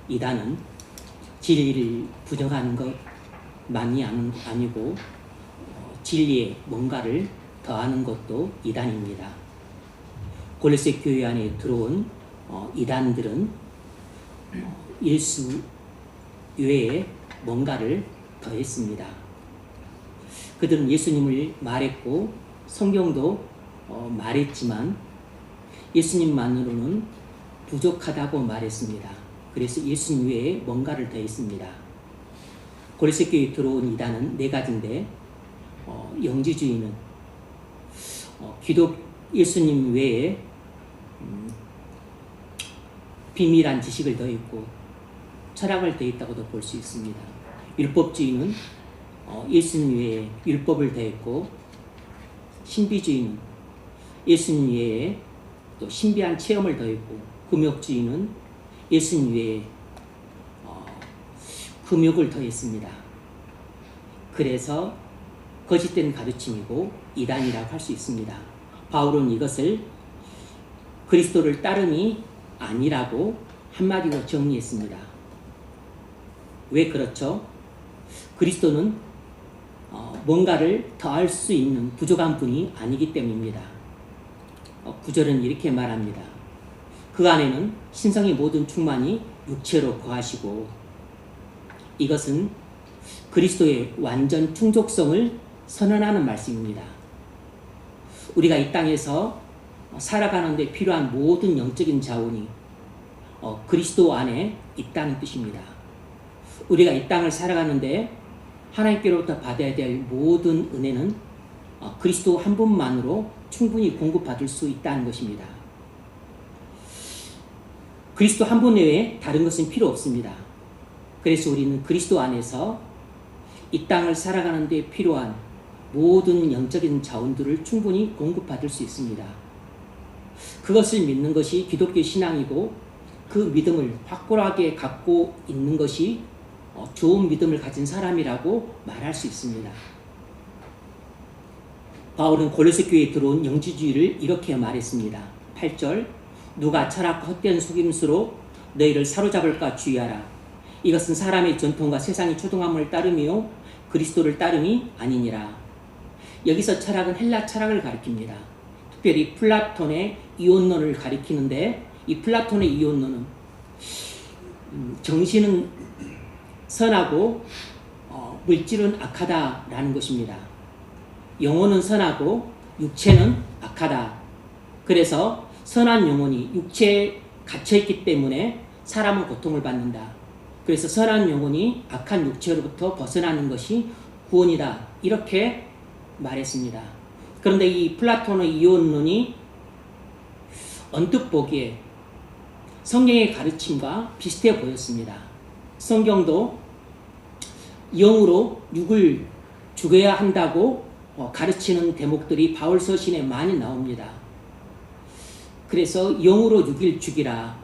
이단은 진리를 부정하는 것만이 아니고 진리에 뭔가를 더하는 것도 이단입니다. 골로새 교회 안에 들어온 이단들은 예수 외에 뭔가를 더했습니다. 그들은 예수님을 말했고 성경도 말했지만 예수님만으로는 부족하다고 말했습니다. 그래서 예수님 외에 뭔가를 더했습니다. 골로새 교회에 들어온 이단은 네 가지인데 영지주의는 예수님 외에 비밀한 지식을 더했고 철학을 더했다고도 볼 수 있습니다. 율법주의는 예수님 외에 율법을 더했고 신비주의는 예수님 외에 또 신비한 체험을 더했고 금욕주의는 예수님 외에 금욕을 더했습니다. 그래서 거짓된 가르침이고 이단이라고 할 수 있습니다. 바울은 이것을 그리스도를 따름이 아니라고 한마디로 정리했습니다. 왜 그렇죠? 그리스도는 뭔가를 더할 수 있는 부족한 분이 아니기 때문입니다. 구절은 이렇게 말합니다. 그 안에는 신성의 모든 충만이 육체로 거하시고, 이것은 그리스도의 완전 충족성을 선언하는 말씀입니다. 우리가 이 땅에서 살아가는 데 필요한 모든 영적인 자원이 그리스도 안에 있다는 뜻입니다. 우리가 이 땅을 살아가는데 하나님께로부터 받아야 될 모든 은혜는 그리스도 한 분만으로 충분히 공급받을 수 있다는 것입니다. 그리스도 한 분 외에 다른 것은 필요 없습니다. 그래서 우리는 그리스도 안에서 이 땅을 살아가는 데 필요한 모든 영적인 자원들을 충분히 공급받을 수 있습니다. 그것을 믿는 것이 기독교 신앙이고 그 믿음을 확고하게 갖고 있는 것이 좋은 믿음을 가진 사람이라고 말할 수 있습니다. 바울은 골로새 교회에 들어온 영지주의를 이렇게 말했습니다. 8절, 누가 철학과 헛된 속임수로 너희를 사로잡을까 주의하라. 이것은 사람의 전통과 세상의 초등함을 따름이요 그리스도를 따름이 아니니라. 여기서 철학은 헬라 철학을 가리킵니다. 특별히 플라톤의 이혼론을 가리키는데, 이 플라톤의 이혼론은 정신은 선하고 물질은 악하다라는 것입니다. 영혼은 선하고 육체는 악하다. 그래서 선한 영혼이 육체에 갇혀있기 때문에 사람은 고통을 받는다. 그래서 선한 영혼이 악한 육체로부터 벗어나는 것이 구원이다. 이렇게 말했습니다. 그런데 이 플라톤의 이혼론이 언뜻 보기에 성경의 가르침과 비슷해 보였습니다. 성경도 영으로 육을 죽여야 한다고 가르치는 대목들이 바울 서신에 많이 나옵니다. 그래서 영으로 육을 죽이라.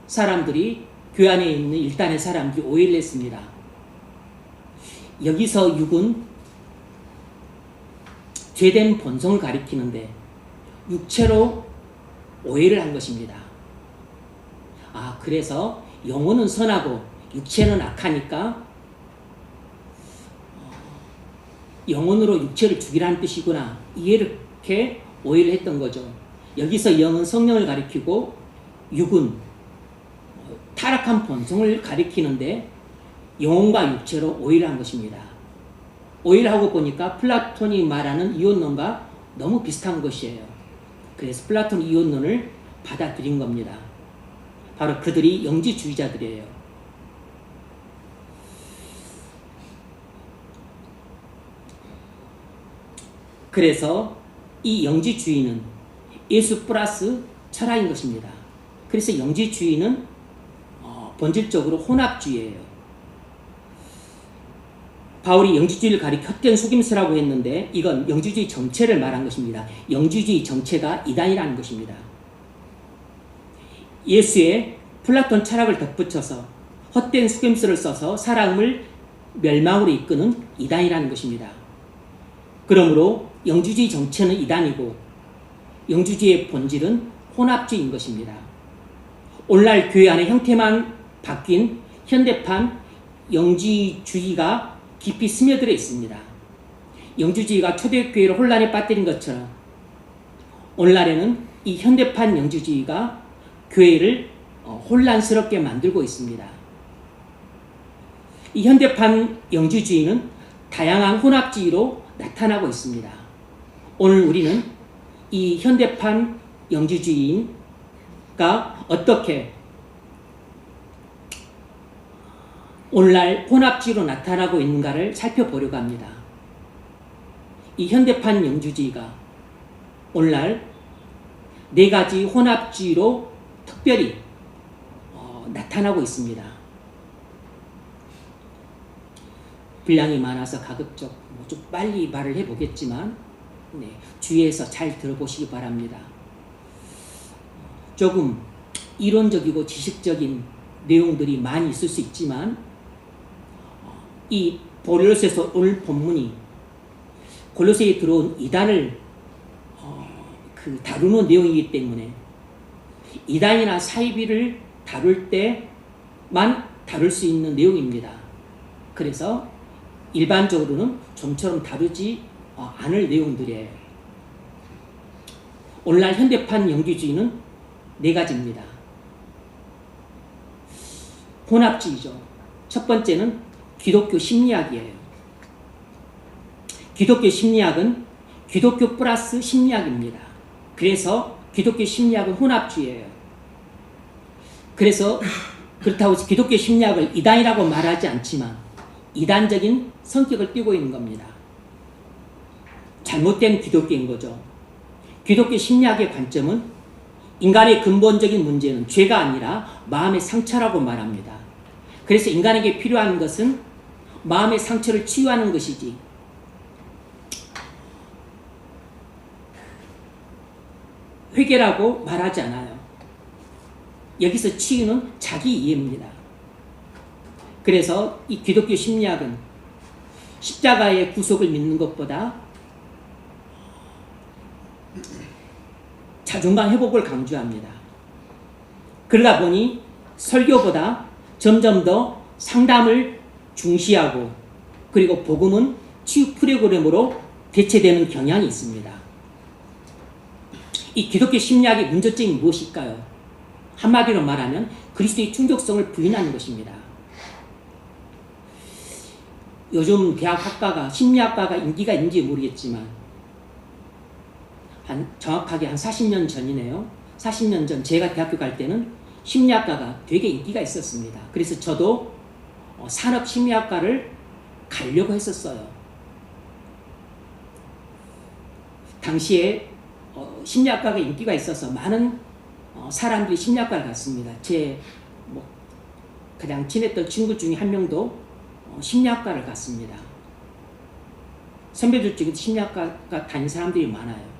사람들이 교회 안에 있는 일단의 사람들이 오해를 했습니다. 여기서 육은 죄된 본성을 가리키는데 육체로 오해를 한 것입니다. 그래서 영혼은 선하고 육체는 악하니까 영혼으로 육체를 죽이라는 뜻이구나. 이렇게 오해를 했던 거죠. 여기서 영은 성령을 가리키고 육은 타락한 본성을 가리키는데 영혼과 육체로 오해를 한 것입니다. 오해를 하고 보니까 플라톤이 말하는 이혼론과 너무 비슷한 것이에요. 그래서 플라톤 이혼론을 받아들인 겁니다. 바로 그들이 영지주의자들이에요. 그래서 이 영지주의는 예수 플러스 철학인 것입니다. 그래서 영지주의는 본질적으로 혼합주의예요. 바울이 영지주의를 가리켜 헛된 속임수라고 했는데 이건 영지주의 정체를 말한 것입니다. 영지주의 정체가 이단이라는 것입니다. 예수의 플라톤 철학을 덧붙여서 헛된 속임수를 써서 사람을 멸망으로 이끄는 이단이라는 것입니다. 그러므로 영지주의 정체는 이단이고 영지주의의 본질은 혼합주의인 것입니다. 오늘날 교회 안의 형태만 바뀐 현대판 영지주의가 깊이 스며들어 있습니다. 영지주의가 초대교회를 혼란에 빠뜨린 것처럼 오늘날에는 이 현대판 영지주의가 교회를 혼란스럽게 만들고 있습니다. 이 현대판 영지주의는 다양한 혼합주의로 나타나고 있습니다. 오늘 우리는 이 현대판 영지주의가 어떻게 오늘날 혼합주의로 나타나고 있는가를 살펴보려고 합니다. 이 현대판 영지주의가 오늘날 네 가지 혼합주의로 특별히 나타나고 있습니다. 분량이 많아서 가급적 좀 빨리 말을 해보겠지만 주의해서 잘 들어보시기 바랍니다. 조금 이론적이고 지식적인 내용들이 많이 있을 수 있지만 이 골로새서 오늘 본문이 골로새에 들어온 이단을 다루는 내용이기 때문에 이단이나 사이비를 다룰 때만 다룰 수 있는 내용입니다. 그래서 일반적으로는 좀처럼 다루지 않을 내용들이에요. 오늘날 현대판 영지주의는 네 가지입니다. 혼합주의죠. 첫 번째는 기독교 심리학이에요. 기독교 심리학은 기독교 플러스 심리학입니다. 그래서 기독교 심리학은 혼합주의예요. 그래서 그렇다고 기독교 심리학을 이단이라고 말하지 않지만 이단적인 성격을 띠고 있는 겁니다. 잘못된 기독교인 거죠. 기독교 심리학의 관점은 인간의 근본적인 문제는 죄가 아니라 마음의 상처라고 말합니다. 그래서 인간에게 필요한 것은 마음의 상처를 치유하는 것이지 회개라고 말하지 않아요. 여기서 치유는 자기 이해입니다. 그래서 이 기독교 심리학은 십자가의 구속을 믿는 것보다 자존감 회복을 강조합니다. 그러다 보니 설교보다 점점 더 상담을 중시하고 그리고 복음은 치유 프로그램으로 대체되는 경향이 있습니다. 이 기독교 심리학의 문제점이 무엇일까요? 한마디로 말하면 그리스도의 충족성을 부인하는 것입니다. 요즘 대학학과가 심리학과가 인기가 있는지 모르겠지만 정확하게 한 40년 전이네요. 40년 전 제가 대학교 갈 때는 심리학과가 되게 인기가 있었습니다. 그래서 저도 산업심리학과를 가려고 했었어요. 당시에 심리학과가 인기가 있어서 많은 사람들이 심리학과를 갔습니다. 제 가장 친했던 친구 중에 한 명도 심리학과를 갔습니다. 선배들 중에 심리학과 다닌 사람들이 많아요.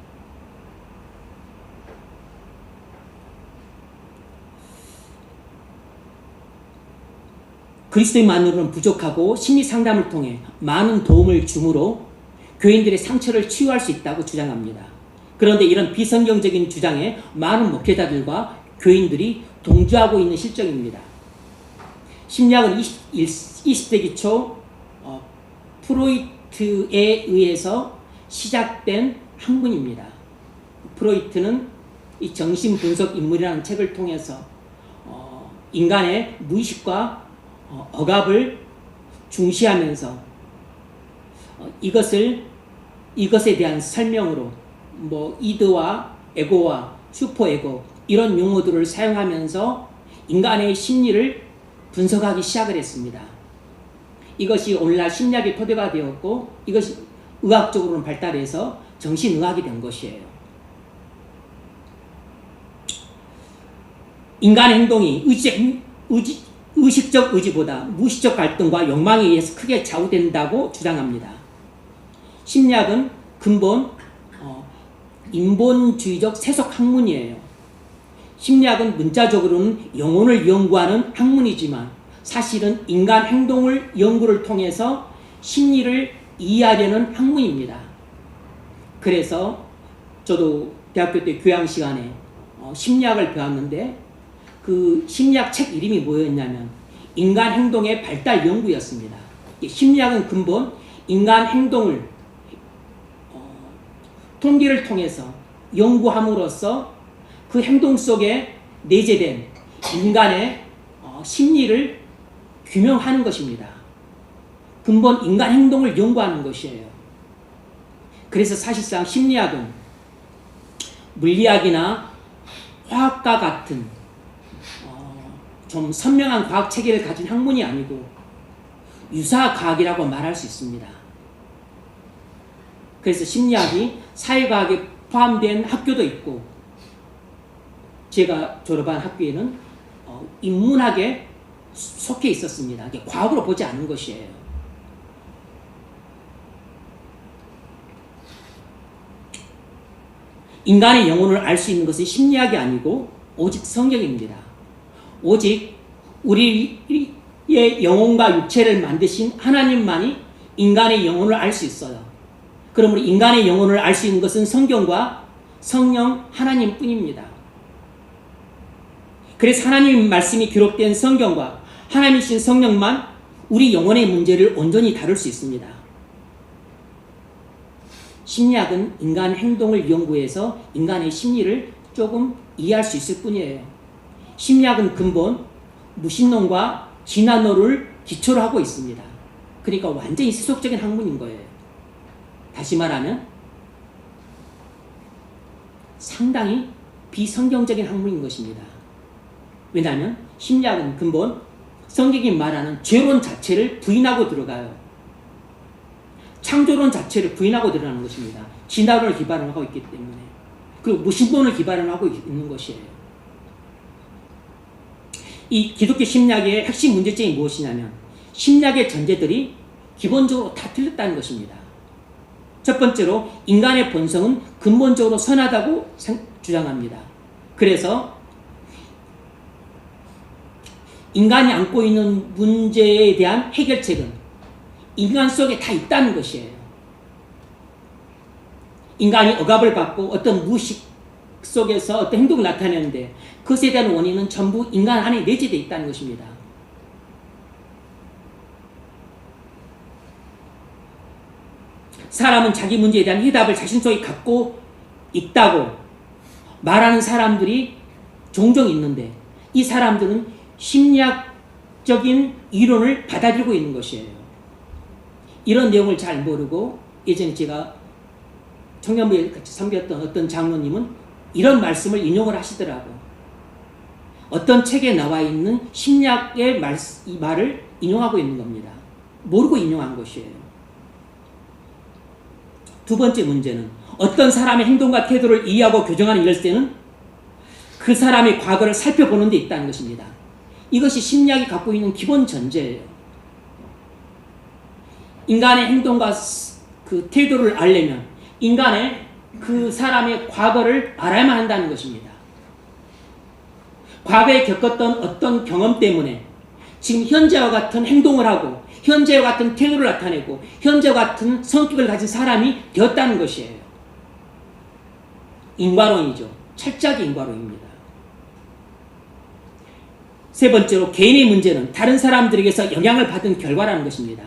그리스도만으로는 부족하고 심리 상담을 통해 많은 도움을 주므로 교인들의 상처를 치유할 수 있다고 주장합니다. 그런데 이런 비성경적인 주장에 많은 목회자들과 교인들이 동조하고 있는 실정입니다. 심리학은 20세기 초 프로이트에 의해서 시작된 학문입니다. 프로이트는 이 정신분석 인물이라는 책을 통해서 인간의 무의식과 억압을 중시하면서 이것에 대한 설명으로 이드와 에고와 슈퍼에고 이런 용어들을 사용하면서 인간의 심리를 분석하기 시작을 했습니다. 이것이 오늘날 심리학의 토대가 되었고 이것이 의학적으로는 발달해서 정신의학이 된 것이에요. 인간의 행동이 의식적 의지보다 무의식적 갈등과 욕망에 의해서 크게 좌우된다고 주장합니다. 심리학은 근본 인본주의적 세속 학문이에요. 심리학은 문자적으로는 영혼을 연구하는 학문이지만 사실은 인간 행동을 연구를 통해서 심리를 이해하려는 학문입니다. 그래서 저도 대학교 때 교양 시간에 심리학을 배웠는데 그 심리학 책 이름이 뭐였냐면 인간 행동의 발달 연구였습니다. 심리학은 근본 인간 행동을 통계를 통해서 연구함으로써 그 행동 속에 내재된 인간의 심리를 규명하는 것입니다. 근본 인간 행동을 연구하는 것이에요. 그래서 사실상 심리학은 물리학이나 화학과 같은 좀 선명한 과학 체계를 가진 학문이 아니고 유사과학이라고 말할 수 있습니다. 그래서 심리학이 사회과학에 포함된 학교도 있고 제가 졸업한 학교에는 인문학에 속해 있었습니다. 과학으로 보지 않은 것이에요. 인간의 영혼을 알 수 있는 것은 심리학이 아니고 오직 성경입니다. 오직 우리의 영혼과 육체를 만드신 하나님만이 인간의 영혼을 알 수 있어요. 그러므로 인간의 영혼을 알 수 있는 것은 성경과 성령 하나님뿐입니다. 그래서 하나님 말씀이 기록된 성경과 하나님이신 성령만 우리 영혼의 문제를 온전히 다룰 수 있습니다. 심리학은 인간 행동을 연구해서 인간의 심리를 조금 이해할 수 있을 뿐이에요. 심리학은 근본 무신론과 진화론을 기초로 하고 있습니다. 그러니까 완전히 세속적인 학문인 거예요. 다시 말하면 상당히 비성경적인 학문인 것입니다. 왜냐하면 심리학은 근본 성경이 말하는 죄론 자체를 부인하고 들어가요. 창조론 자체를 부인하고 들어가는 것입니다. 진화론을 기반으로 하고 있기 때문에. 그리고 무신론을 기반으로 하고 있는 것이에요. 이 기독교 심리학의 핵심 문제점이 무엇이냐면 심리학의 전제들이 기본적으로 다 틀렸다는 것입니다. 첫 번째로 인간의 본성은 근본적으로 선하다고 주장합니다. 그래서 인간이 안고 있는 문제에 대한 해결책은 인간 속에 다 있다는 것이에요. 인간이 억압을 받고 어떤 무의식 속에서 어떤 행동을 나타내는데 그것에 대한 원인은 전부 인간 안에 내재되어 있다는 것입니다. 사람은 자기 문제에 대한 해답을 자신 속에 갖고 있다고 말하는 사람들이 종종 있는데 이 사람들은 심리학적인 이론을 받아들이고 있는 것이에요. 이런 내용을 잘 모르고 예전에 제가 청년부에 같이 섬겼던 어떤 장로님은 이런 말씀을 인용을 하시더라고요. 어떤 책에 나와 있는 심리학의 이 말을 인용하고 있는 겁니다. 모르고 인용한 것이에요. 두 번째 문제는 어떤 사람의 행동과 태도를 이해하고 교정하는 열쇠는 그 사람의 과거를 살펴보는 데 있다는 것입니다. 이것이 심리학이 갖고 있는 기본 전제예요. 인간의 행동과 그 태도를 알려면 인간의 그 사람의 과거를 알아야만 한다는 것입니다. 과거에 겪었던 어떤 경험 때문에 지금 현재와 같은 행동을 하고 현재와 같은 태도를 나타내고 현재와 같은 성격을 가진 사람이 되었다는 것이에요. 인과론이죠. 철저하게 인과론입니다. 세 번째로 개인의 문제는 다른 사람들에게서 영향을 받은 결과라는 것입니다.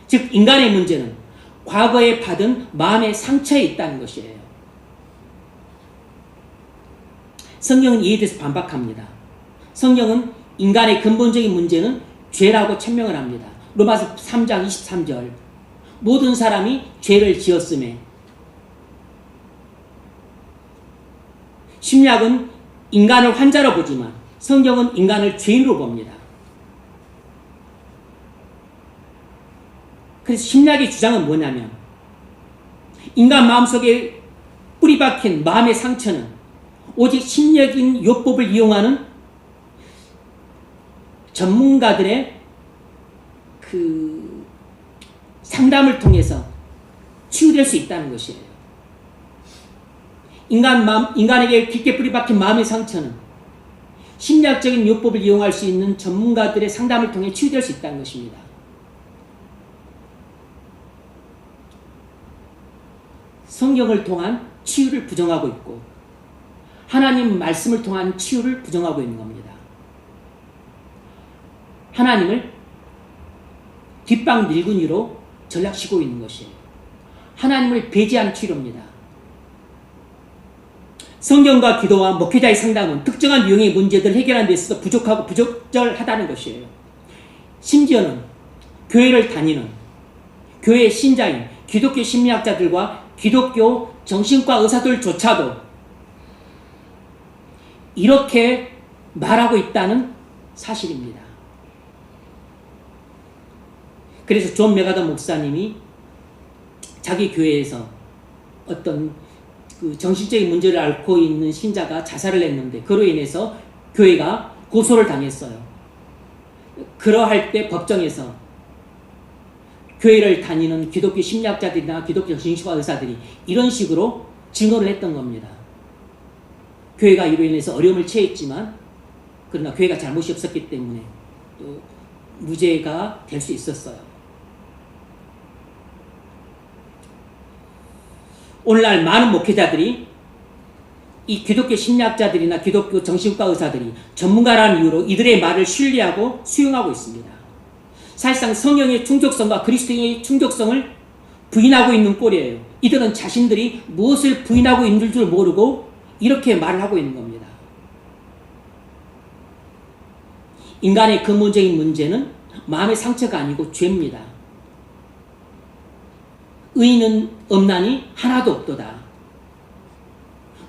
즉 인간의 문제는 과거에 받은 마음의 상처에 있다는 것이에요. 성경은 이에 대해서 반박합니다. 성경은 인간의 근본적인 문제는 죄라고 천명을 합니다. 로마서 3장 23절 모든 사람이 죄를 지었음에 심리학은 인간을 환자로 보지만 성경은 인간을 죄인으로 봅니다. 그래서 심리학의 주장은 뭐냐면 인간 마음속에 뿌리박힌 마음의 상처는 오직 심리학인 요법을 이용하는 전문가들의 그 상담을 통해서 치유될 수 있다는 것이에요. 인간에게 깊게 뿌리박힌 마음의 상처는 심리학적인 요법을 이용할 수 있는 전문가들의 상담을 통해 치유될 수 있다는 것입니다. 성경을 통한 치유를 부정하고 있고 하나님 말씀을 통한 치유를 부정하고 있는 겁니다. 하나님을 뒷방 늙은이로 전락시키고 있는 것이에요. 하나님을 배제한 치료입니다. 성경과 기도와 목회자의 상담은 특정한 유형의 문제들을 해결하는 데 있어서 부족하고 부적절하다는 것이에요. 심지어는 교회를 다니는 교회 신자인 기독교 심리학자들과 기독교 정신과 의사들조차도 이렇게 말하고 있다는 사실입니다. 그래서 존 메가더 목사님이 자기 교회에서 어떤 그 정신적인 문제를 앓고 있는 신자가 자살을 했는데 그로 인해서 교회가 고소를 당했어요. 그러할 때 법정에서 교회를 다니는 기독교 심리학자들이나 기독교 정신과 의사들이 이런 식으로 증언을 했던 겁니다. 교회가 이로 인해서 어려움을 처했지만 그러나 교회가 잘못이 없었기 때문에 또 무죄가 될 수 있었어요. 오늘날 많은 목회자들이 이 기독교 심리학자들이나 기독교 정신과 의사들이 전문가라는 이유로 이들의 말을 신뢰하고 수용하고 있습니다. 사실상 성령의 충족성과 그리스도의 충족성을 부인하고 있는 꼴이에요. 이들은 자신들이 무엇을 부인하고 있는 줄 모르고 이렇게 말을 하고 있는 겁니다. 인간의 근본적인 문제는 마음의 상처가 아니고 죄입니다. 의인은 없나니 하나도 없도다.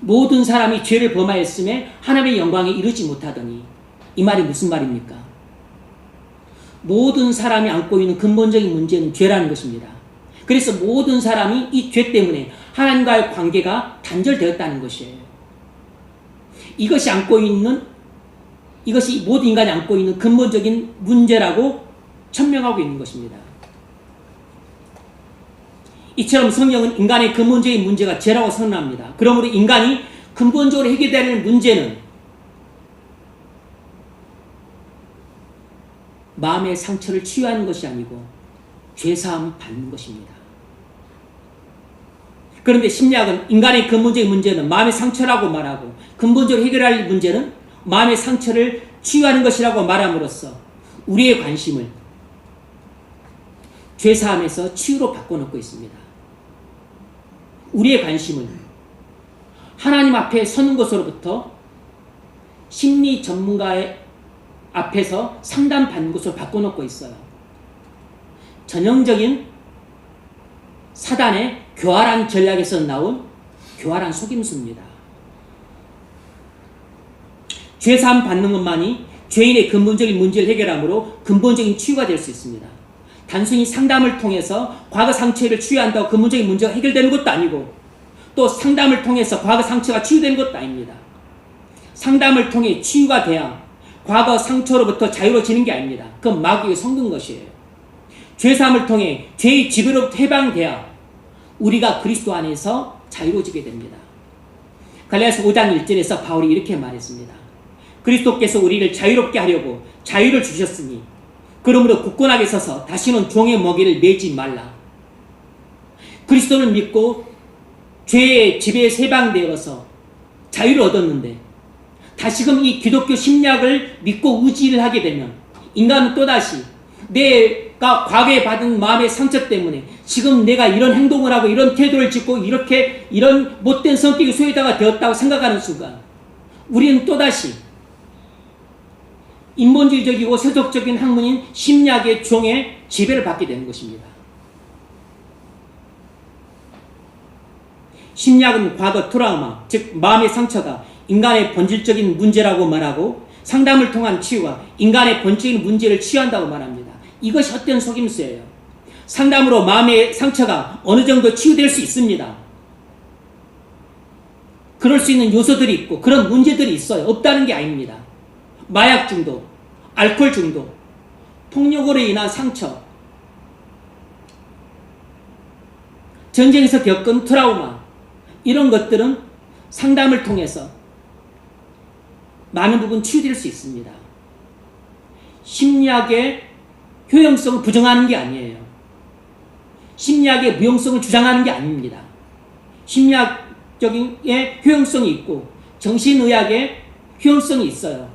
모든 사람이 죄를 범하였음에 하나님의 영광에 이르지 못하더니, 이 말이 무슨 말입니까? 모든 사람이 안고 있는 근본적인 문제는 죄라는 것입니다. 그래서 모든 사람이 이 죄 때문에 하나님과의 관계가 단절되었다는 것이에요. 이것이 모든 인간이 안고 있는 근본적인 문제라고 천명하고 있는 것입니다. 이처럼 성경은 인간의 근본적인 문제가 죄라고 선언합니다. 그러므로 인간이 근본적으로 해결해야 하는 문제는 마음의 상처를 치유하는 것이 아니고 죄사함 받는 것입니다. 그런데 심리학은 인간의 근본적인 문제는 마음의 상처라고 말하고 근본적으로 해결할 문제는 마음의 상처를 치유하는 것이라고 말함으로써 우리의 관심을 죄사함에서 치유로 바꿔놓고 있습니다. 우리의 관심을 하나님 앞에 서는 것으로부터 심리 전문가의 앞에서 상담받는 것으로 바꿔놓고 있어요. 전형적인 사단의 교활한 전략에서 나온 교활한 속임수입니다. 죄사함 받는 것만이 죄인의 근본적인 문제를 해결하므로 근본적인 치유가 될 수 있습니다. 단순히 상담을 통해서 과거 상처를 치유한다고 근본적인 문제가 해결되는 것도 아니고 또 상담을 통해서 과거 상처가 치유되는 것도 아닙니다. 상담을 통해 치유가 돼야 과거 상처로부터 자유로워지는 게 아닙니다. 그건 마귀의 성근 것이에요. 죄사함을 통해 죄의 지배로부터 해방돼야 우리가 그리스도 안에서 자유로워지게 됩니다. 갈라디아서 5장 1절에서 바울이 이렇게 말했습니다. 그리스도께서 우리를 자유롭게 하려고 자유를 주셨으니 그러므로 굳건하게 서서 다시는 종의 먹이를 매지 말라. 그리스도를 믿고 죄의 지배에서 해방되어서 자유를 얻었는데 다시금 이 기독교 심리학을 믿고 의지를 하게 되면 인간은 또다시 내가 과거에 받은 마음의 상처 때문에 지금 내가 이런 행동을 하고 이런 태도를 짓고 이런 못된 성격의 소유자가 되었다고 생각하는 순간 우리는 또다시 인본주의적이고 세속적인 학문인 심리학의 종의 지배를 받게 되는 것입니다. 심리학은 과거 트라우마, 즉 마음의 상처가 인간의 본질적인 문제라고 말하고 상담을 통한 치유가 인간의 본질적인 문제를 치유한다고 말합니다. 이것이 헛된 속임수예요. 상담으로 마음의 상처가 어느 정도 치유될 수 있습니다. 그럴 수 있는 요소들이 있고 그런 문제들이 있어요. 없다는 게 아닙니다. 마약 중독, 알코올 중독, 폭력으로 인한 상처, 전쟁에서 겪은 트라우마, 이런 것들은 상담을 통해서 많은 부분 치유될 수 있습니다. 심리학의 효용성을 부정하는 게 아니에요. 심리학의 무용성을 주장하는 게 아닙니다. 심리학적인 효용성이 있고 정신의학의 효용성이 있어요.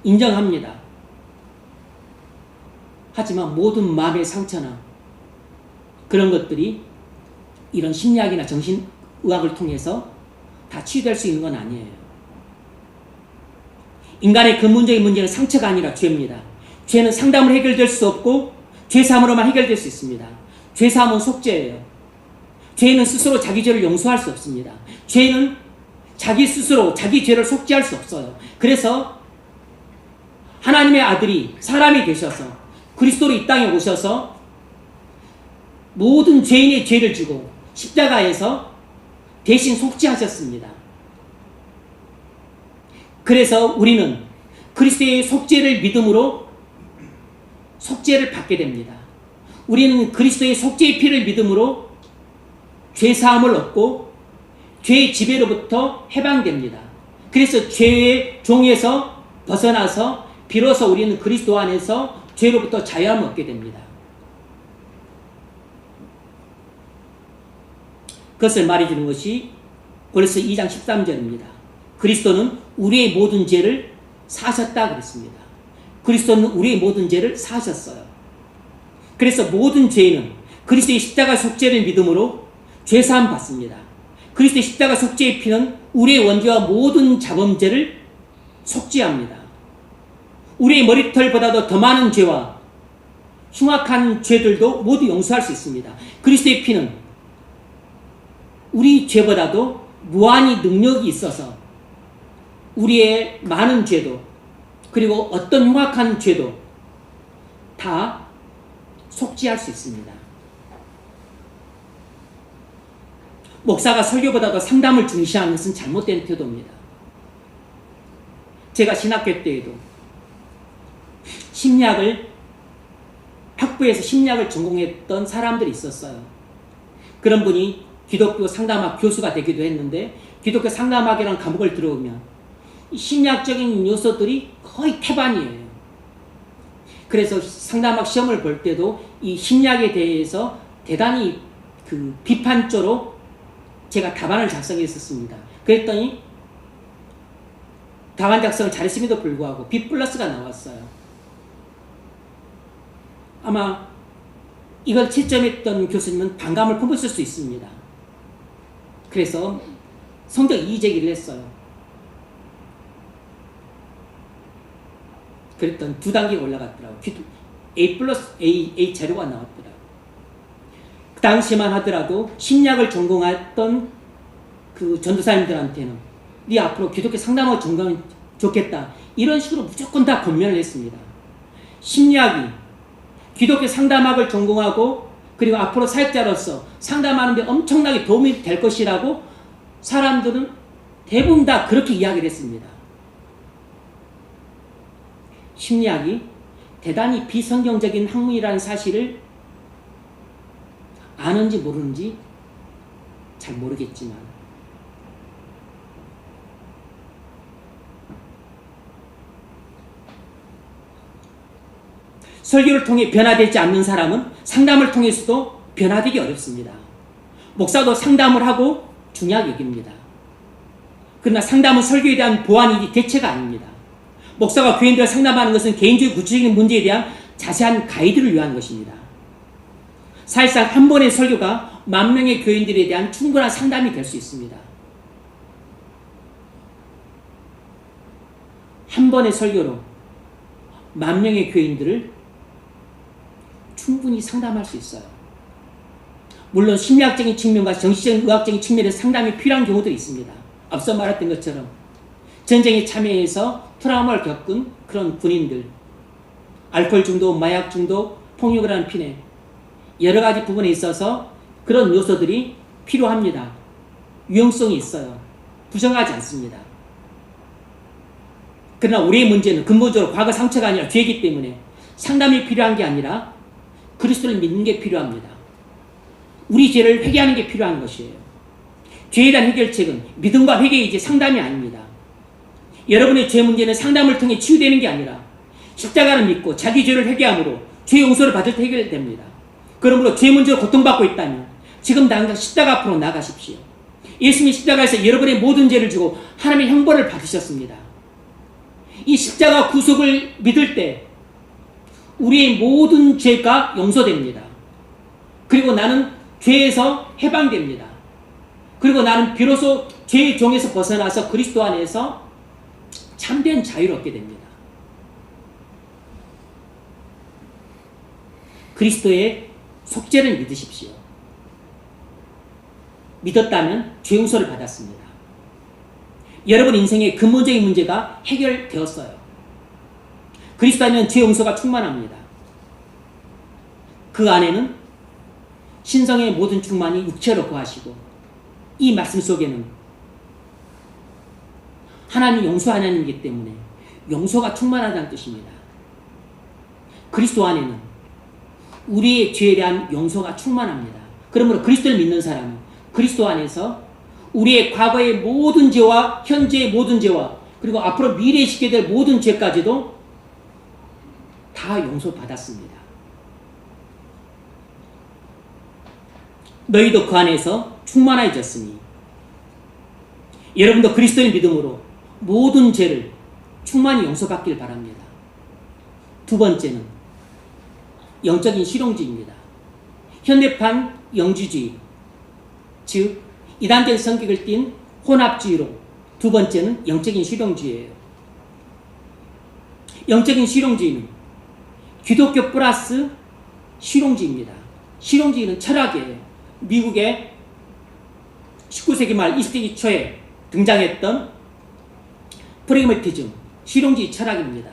인정합니다. 하지만 모든 마음의 상처나 그런 것들이 이런 심리학이나 정신의학을 통해서 다 치유될 수 있는 건 아니에요. 인간의 근본적인 문제는 상처가 아니라 죄입니다. 죄는 상담으로 해결될 수 없고 죄사함으로만 해결될 수 있습니다. 죄사함은 속죄예요. 죄는 스스로 자기 죄를 용서할 수 없습니다. 죄는 자기 스스로 자기 죄를 속죄할 수 없어요. 그래서 하나님의 아들이 사람이 되셔서 그리스도로 이 땅에 오셔서 모든 죄인의 죄를 지고 십자가에서 대신 속죄하셨습니다. 그래서 우리는 그리스도의 속죄를 믿음으로 속죄를 받게 됩니다. 우리는 그리스도의 속죄의 피를 믿음으로 죄사함을 얻고 죄의 지배로부터 해방됩니다. 그래서 죄의 종에서 벗어나서 비로소 우리는 그리스도 안에서 죄로부터 자유함을 얻게 됩니다. 그것을 말해주는 것이 고린도서 2장 13절입니다. 그리스도는 우리의 모든 죄를 사셨다 그랬습니다. 그리스도는 우리의 모든 죄를 사셨어요. 그래서 모든 죄인은 그리스도의 십자가 속죄를 믿음으로 죄사함 받습니다. 그리스도의 십자가 속죄의 피는 우리의 원죄와 모든 자범죄를 속죄합니다. 우리의 머리털보다도 더 많은 죄와 흉악한 죄들도 모두 용서할 수 있습니다. 그리스도의 피는 우리 죄보다도 무한히 능력이 있어서 우리의 많은 죄도 그리고 어떤 흉악한 죄도 다 속죄할 수 있습니다. 목사가 설교보다도 상담을 중시하는 것은 잘못된 태도입니다. 제가 신학교 때에도 학부에서 심리학을 전공했던 사람들이 있었어요. 그런 분이 기독교 상담학 교수가 되기도 했는데 기독교 상담학이라는 과목을 들어오면 이 심리학적인 요소들이 거의 태반이에요. 그래서 상담학 시험을 볼 때도 이 심리학에 대해서 대단히 비판조로 제가 답안을 작성했었습니다. 그랬더니 답안 작성을 잘했음에도 불구하고 B+가 나왔어요. 아마 이걸 채점했던 교수님은 반감을 품었을 수 있습니다. 그래서 성적 이의제기를 했어요. 그랬더니 2단계가 올라갔더라고요. A 자료가 나왔더라고요. 그 당시만 하더라도 심리학을 전공했던 그 전도사님들한테는 네 앞으로 기독교 상담학을 전공하면 좋겠다. 이런 식으로 무조건 다 권면을 했습니다. 심리학이 기독교 상담학을 전공하고 그리고 앞으로 사역자로서 상담하는 데 엄청나게 도움이 될 것이라고 사람들은 대부분 다 그렇게 이야기를 했습니다. 심리학이 대단히 비성경적인 학문이라는 사실을 아는지 모르는지 잘 모르겠지만 설교를 통해 변화되지 않는 사람은 상담을 통해서도 변화되기 어렵습니다. 목사도 상담을 하고 중요하게 여깁니다. 그러나 상담은 설교에 대한 보완이지 대체가 아닙니다. 목사가 교인들을 상담하는 것은 개인적인 구체적인 문제에 대한 자세한 가이드를 위한 것입니다. 사실상 한 번의 설교가 10,000명의 교인들에 대한 충분한 상담이 될 수 있습니다. 한 번의 설교로 10,000명의 교인들을 충분히 상담할 수 있어요. 물론 심리학적인 측면과 정신적인 의학적인 측면에서 상담이 필요한 경우도 있습니다. 앞서 말했던 것처럼 전쟁에 참여해서 트라우마를 겪은 그런 군인들, 알코올 중독, 마약 중독, 폭력을 하는 피해, 여러 가지 부분에 있어서 그런 요소들이 필요합니다. 유용성이 있어요. 부정하지 않습니다. 그러나 우리의 문제는 근본적으로 과거 상처가 아니라 죄이기 때문에 상담이 필요한 게 아니라 그리스도를 믿는 게 필요합니다. 우리 죄를 회개하는 게 필요한 것이에요. 죄에 대한 해결책은 믿음과 회개이지 상담이 아닙니다. 여러분의 죄 문제는 상담을 통해 치유되는 게 아니라 십자가를 믿고 자기 죄를 회개함으로 죄 용서를 받을 때 해결됩니다. 그러므로 죄 문제로 고통받고 있다면 지금 당장 십자가 앞으로 나가십시오. 예수님이 십자가에서 여러분의 모든 죄를 지고 하나님의 형벌을 받으셨습니다. 이 십자가 구속을 믿을 때 우리의 모든 죄가 용서됩니다. 그리고 나는 죄에서 해방됩니다. 그리고 나는 비로소 죄의 종에서 벗어나서 그리스도 안에서 참된 자유를 얻게 됩니다. 그리스도의 속죄를 믿으십시오. 믿었다면 죄 용서를 받았습니다. 여러분 인생의 근본적인 문제가 해결되었어요. 그리스도 안에는 죄 용서가 충만합니다. 그 안에는 신성의 모든 충만이 육체로 거하시고, 이 말씀 속에는 하나님 용서 하나님이기 때문에 용서가 충만하다는 뜻입니다. 그리스도 안에는 우리의 죄에 대한 용서가 충만합니다. 그러므로 그리스도를 믿는 사람은 그리스도 안에서 우리의 과거의 모든 죄와 현재의 모든 죄와 그리고 앞으로 미래에 있게 될 모든 죄까지도 다 용서받았습니다. 너희도 그 안에서 충만해졌으니, 여러분도 그리스도의 믿음으로 모든 죄를 충만히 용서받길 바랍니다. 두 번째는 영적인 실용주의입니다. 현대판 영주주의, 즉 이단적 성격을 띤 혼합주의로 두 번째는 영적인 실용주의예요. 영적인 실용주의는 기독교 플러스 실용주의입니다. 실용주의는 철학이에요. 미국의 19세기 말 20세기 초에 등장했던 프래그매티즘, 실용주의 철학입니다.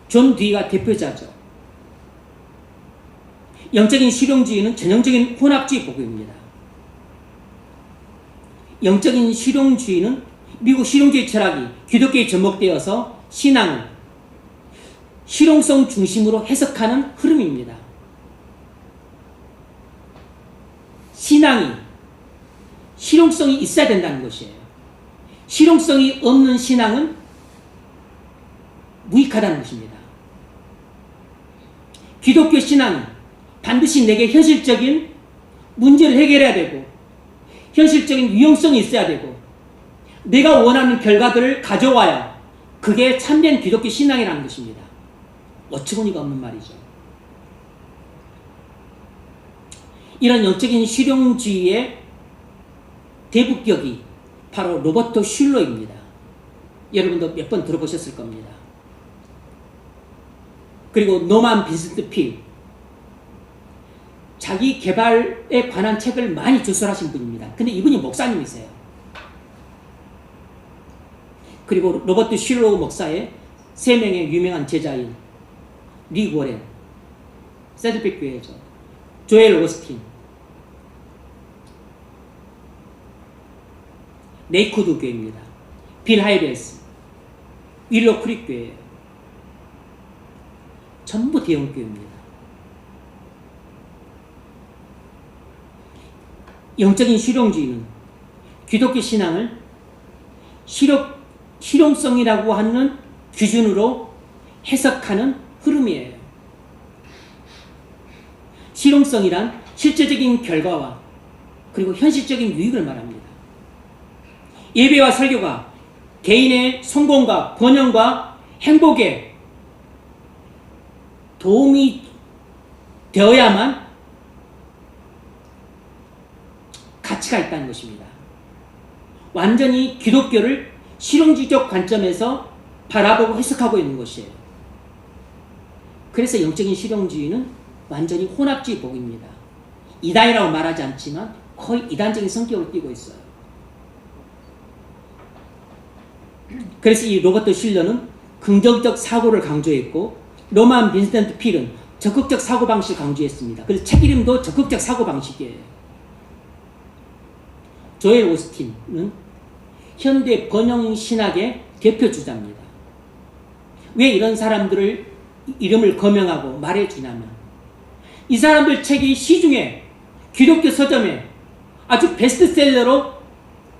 존 뒤가 대표자죠. 영적인 실용주의는 전형적인 혼합주의 복음입니다. 영적인 실용주의는 미국 실용주의 철학이 기독교에 접목되어서 신앙을 실용성 중심으로 해석하는 흐름입니다. 신앙이 실용성이 있어야 된다는 것이에요. 실용성이 없는 신앙은 무익하다는 것입니다. 기독교 신앙은 반드시 내게 현실적인 문제를 해결해야 되고, 현실적인 유용성이 있어야 되고, 내가 원하는 결과들을 가져와야 그게 참된 기독교 신앙이라는 것입니다. 어처구니가 없는 말이죠. 이런 영적인 실용주의의 대북격이 바로 로버트 슐러입니다. 여러분도 몇 번 들어보셨을 겁니다. 그리고 노만 빈센트 필, 자기 개발에 관한 책을 많이 주설하신 분입니다. 근데 이분이 목사님이세요. 그리고 로버트 슐러 목사의 3명의 유명한 제자인 리 워렌, 세드백 교회죠. 조엘 오스틴, 네이코드 교회입니다. 빌 하이벨스, 윌로 크릭 교회예요. 전부 대형 교회입니다. 영적인 실용주의는 기독교 신앙을 실용성이라고 하는 기준으로 해석하는 흐름이에요. 실용성이란 실제적인 결과와 그리고 현실적인 유익을 말합니다. 예배와 설교가 개인의 성공과 번영과 행복에 도움이 되어야만 가치가 있다는 것입니다. 완전히 기독교를 실용주의적 관점에서 바라보고 해석하고 있는 것이에요. 그래서 영적인 실용주의는 완전히 혼합주의 복음입니다. 이단이라고 말하지 않지만 거의 이단적인 성격을 띠고 있어요. 그래서 이 로버트 슐러는 긍정적 사고를 강조했고, 노만 빈센트 필은 적극적 사고방식을 강조했습니다. 그래서 책 이름도 적극적 사고방식이에요. 조엘 오스틴은 현대 번영신학의 대표주자입니다. 왜 이런 사람들을 이름을 거명하고 말해주냐면, 이 사람들 책이 시중에 기독교 서점에 아주 베스트셀러로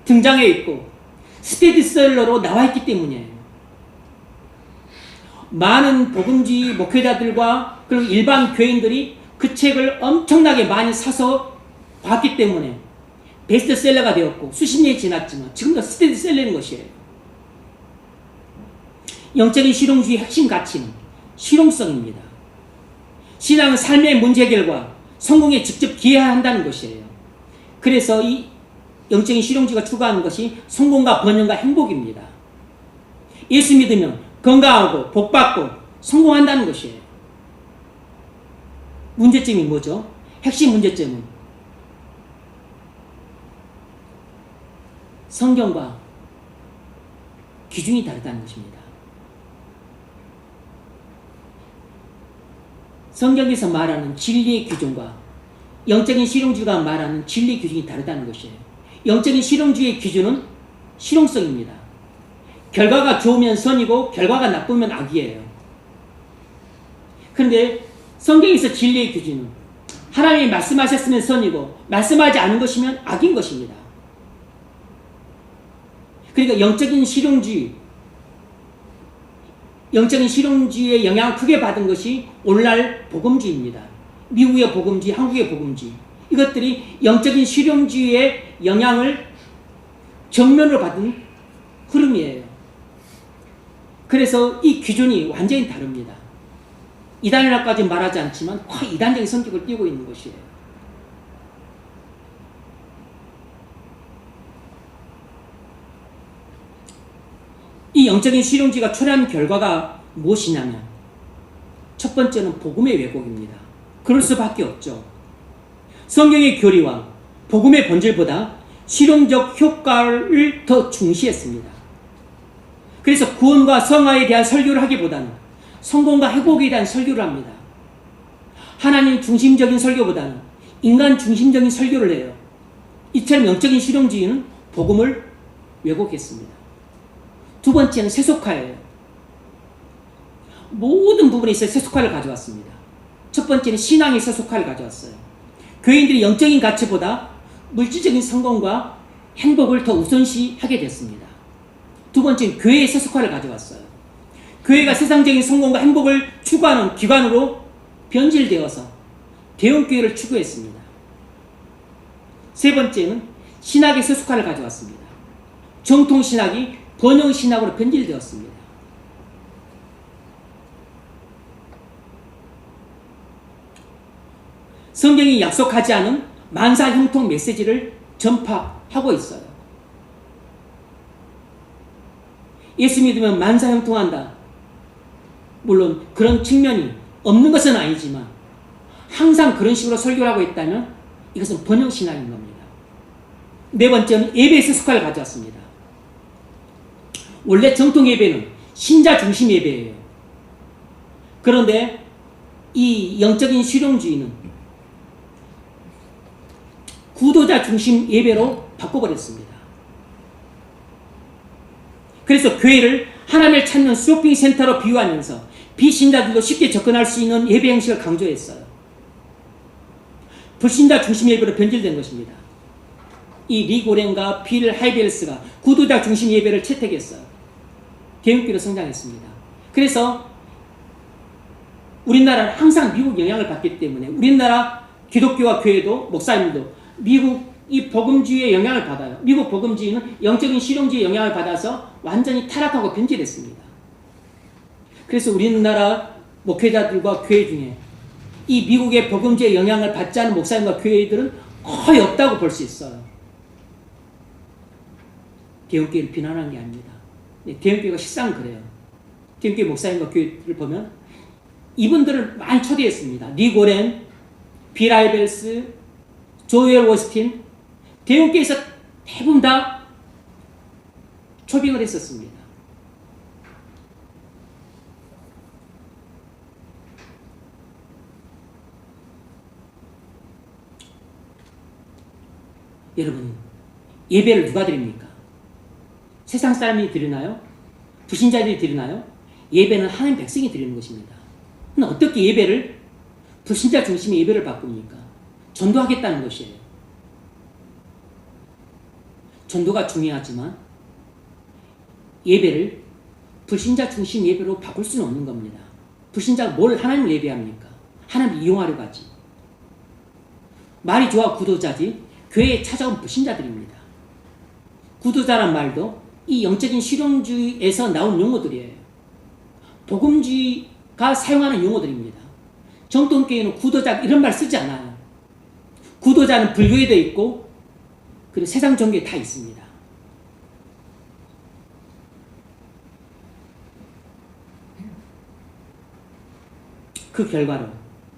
등장해 있고 스테디셀러로 나와 있기 때문이에요. 많은 복음주의 목회자들과 그리고 일반 교인들이 그 책을 엄청나게 많이 사서 봤기 때문에 베스트셀러가 되었고, 수십 년이 지났지만 지금도 스테디셀러인 것이에요. 영적인 실용주의 핵심 가치는 실용성입니다. 신앙은 삶의 문제 해결과 성공에 직접 기여한다는 것이에요. 그래서 이 영적인 실용주의가 추구하는 것이 성공과 번영과 행복입니다. 예수 믿으면 건강하고 복받고 성공한다는 것이에요. 문제점이 뭐죠? 핵심 문제점은 성경과 기준이 다르다는 것입니다. 성경에서 말하는 진리의 기준과 영적인 실용주의가 말하는 진리의 기준이 다르다는 것이에요. 영적인 실용주의의 기준은 실용성입니다. 결과가 좋으면 선이고 결과가 나쁘면 악이에요. 그런데 성경에서 진리의 기준은 하나님이 말씀하셨으면 선이고 말씀하지 않은 것이면 악인 것입니다. 그러니까 영적인 실용주의의 영향을 크게 받은 것이 오늘날 복음주의입니다. 미국의 복음주의, 한국의 복음주의, 이것들이 영적인 실용주의의 영향을 정면으로 받은 흐름이에요. 그래서 이 기준이 완전히 다릅니다. 이단이라고까지 말하지 않지만 거의 이단적인 성격을 띠고 있는 것이에요. 이 영적인 실용주의가 초래한 결과가 무엇이냐면 첫 번째는 복음의 왜곡입니다. 그럴 수밖에 없죠. 성경의 교리와 복음의 본질보다 실용적 효과를 더 중시했습니다. 그래서 구원과 성화에 대한 설교를 하기보다는 성공과 회복에 대한 설교를 합니다. 하나님 중심적인 설교보다는 인간 중심적인 설교를 해요. 이처럼 영적인 실용주의는 복음을 왜곡했습니다. 두 번째는 세속화예요. 모든 부분에 있어 세속화를 가져왔습니다. 첫 번째는 신앙의 세속화를 가져왔어요. 교인들이 영적인 가치보다 물질적인 성공과 행복을 더 우선시하게 됐습니다. 두 번째는 교회의 세속화를 가져왔어요. 교회가 세상적인 성공과 행복을 추구하는 기관으로 변질되어서 대형교회를 추구했습니다. 세 번째는 신학의 세속화를 가져왔습니다. 정통신학이 번영신학으로 변질되었습니다. 성경이 약속하지 않은 만사형통 메시지를 전파하고 있어요. 예수 믿으면 만사형통한다. 물론 그런 측면이 없는 것은 아니지만 항상 그런 식으로 설교를 하고 있다면 이것은 번영신학인 겁니다. 네 번째는 예배의 세속화를 가져왔습니다. 원래 정통 예배는 신자 중심 예배예요. 그런데 이 영적인 실용주의는 구도자 중심 예배로 바꿔버렸습니다. 그래서 교회를 하나님을 찾는 쇼핑센터로 비유하면서 비신자들도 쉽게 접근할 수 있는 예배 형식을 강조했어요. 불신자 중심 예배로 변질된 것입니다. 이 리고렌과 빌 하이벨스가 구도자 중심 예배를 채택했어요. 대형교회로 성장했습니다. 그래서 우리나라는 항상 미국 영향을 받기 때문에 우리나라 기독교와 교회도 목사님도 미국 이 복음주의의 영향을 받아요. 미국 복음주의는 영적인 실용주의의 영향을 받아서 완전히 타락하고 변질했습니다. 그래서 우리나라 목회자들과 교회 중에 이 미국의 복음주의의 영향을 받지 않은 목사님과 교회들은 거의 없다고 볼 수 있어요. 대형교회를 비난하는 게 아닙니다. 대형교회가 실상 그래요. 대형교회 목사님과 교회를 보면 이분들을 많이 초대했습니다. 리고렌, 빌 하이벨스, 조엘 워스틴, 대형교회에서 대부분 다 초빙을 했었습니다. 여러분, 예배를 누가 드립니까? 세상 사람이 드리나요? 불신자들이 드리나요? 예배는 하나님 백성이 드리는 것입니다. 근데 어떻게 예배를 불신자 중심의 예배를 바꿉니까? 전도하겠다는 것이에요. 전도가 중요하지만 예배를 불신자 중심 예배로 바꿀 수는 없는 겁니다. 불신자가 뭘 하나님을 예배합니까? 하나님을 이용하려고 하지. 말이 좋아 구도자지 교회에 찾아온 불신자들입니다. 구도자란 말도 이 영적인 실용주의에서 나온 용어들이에요. 복음주의 사용하는 용어들입니다. 정통교회는 구도자 이런 말 쓰지 않아요. 구도자는 불교에도 있고 그리고 세상 종교에 다 있습니다. 그 결과로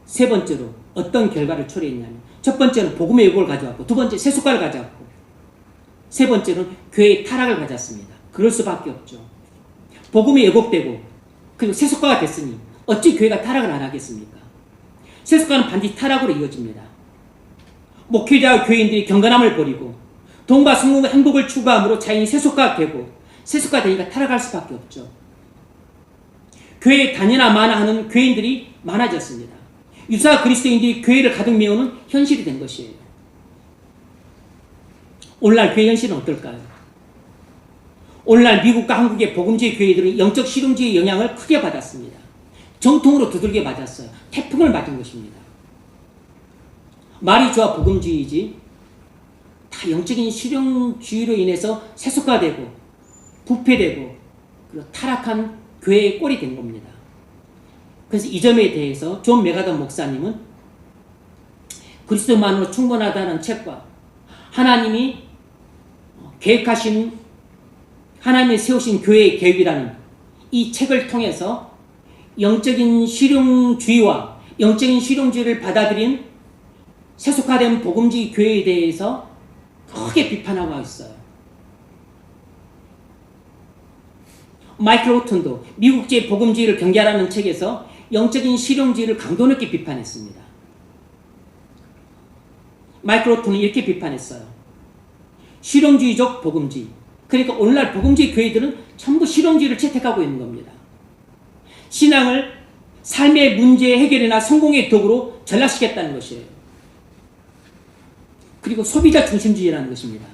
세 번째로 어떤 결과를 초래했냐면 첫 번째는 복음의 왜곡을 가져왔고 두 번째 세속화를 가져왔고 세 번째는 교회의 타락을 가져왔습니다. 그럴 수밖에 없죠. 복음이 왜곡되고 그리고 세속화가 됐으니 어찌 교회가 타락을 안 하겠습니까? 세속화는 반드시 타락으로 이어집니다. 목회자와 교인들이 경건함을 버리고 돈과 성공과 행복을 추구함으로 자연히 세속화되고 세속화되니까 타락할 수밖에 없죠. 교회에 다니나 마나 하는 교인들이 많아졌습니다. 유사 그리스도인들이 교회를 가득 메우는 현실이 된 것이에요. 오늘날 교회 현실은 어떨까요? 오늘날 미국과 한국의 복음주의 교회들은 영적 실용주의 영향을 크게 받았습니다. 정통으로 두들겨 맞았어요. 태풍을 맞은 것입니다. 말이 좋아 복음주의지 다 영적인 실용주의로 인해서 세속화되고 부패되고 그리고 타락한 교회의 꼴이 된 겁니다. 그래서 이 점에 대해서 존 메가더 목사님은 그리스도만으로 충분하다는 책과 하나님이 계획하신 하나님이 세우신 교회의 계획이라는 이 책을 통해서 영적인 실용주의와 영적인 실용주의를 받아들인 세속화된 복음주의 교회에 대해서 크게 비판하고 있어요. 마이클 호튼도 미국제 복음주의를 경계하라는 책에서 영적인 실용주의를 강도 높게 비판했습니다. 마이클 호튼은 이렇게 비판했어요. 실용주의적 복음주의. 그러니까 오늘날 복음주의 교회들은 전부 실용주의를 채택하고 있는 겁니다. 신앙을 삶의 문제 해결이나 성공의 도구로 전락시켰다는 것이에요. 그리고 소비자 중심주의라는 것입니다.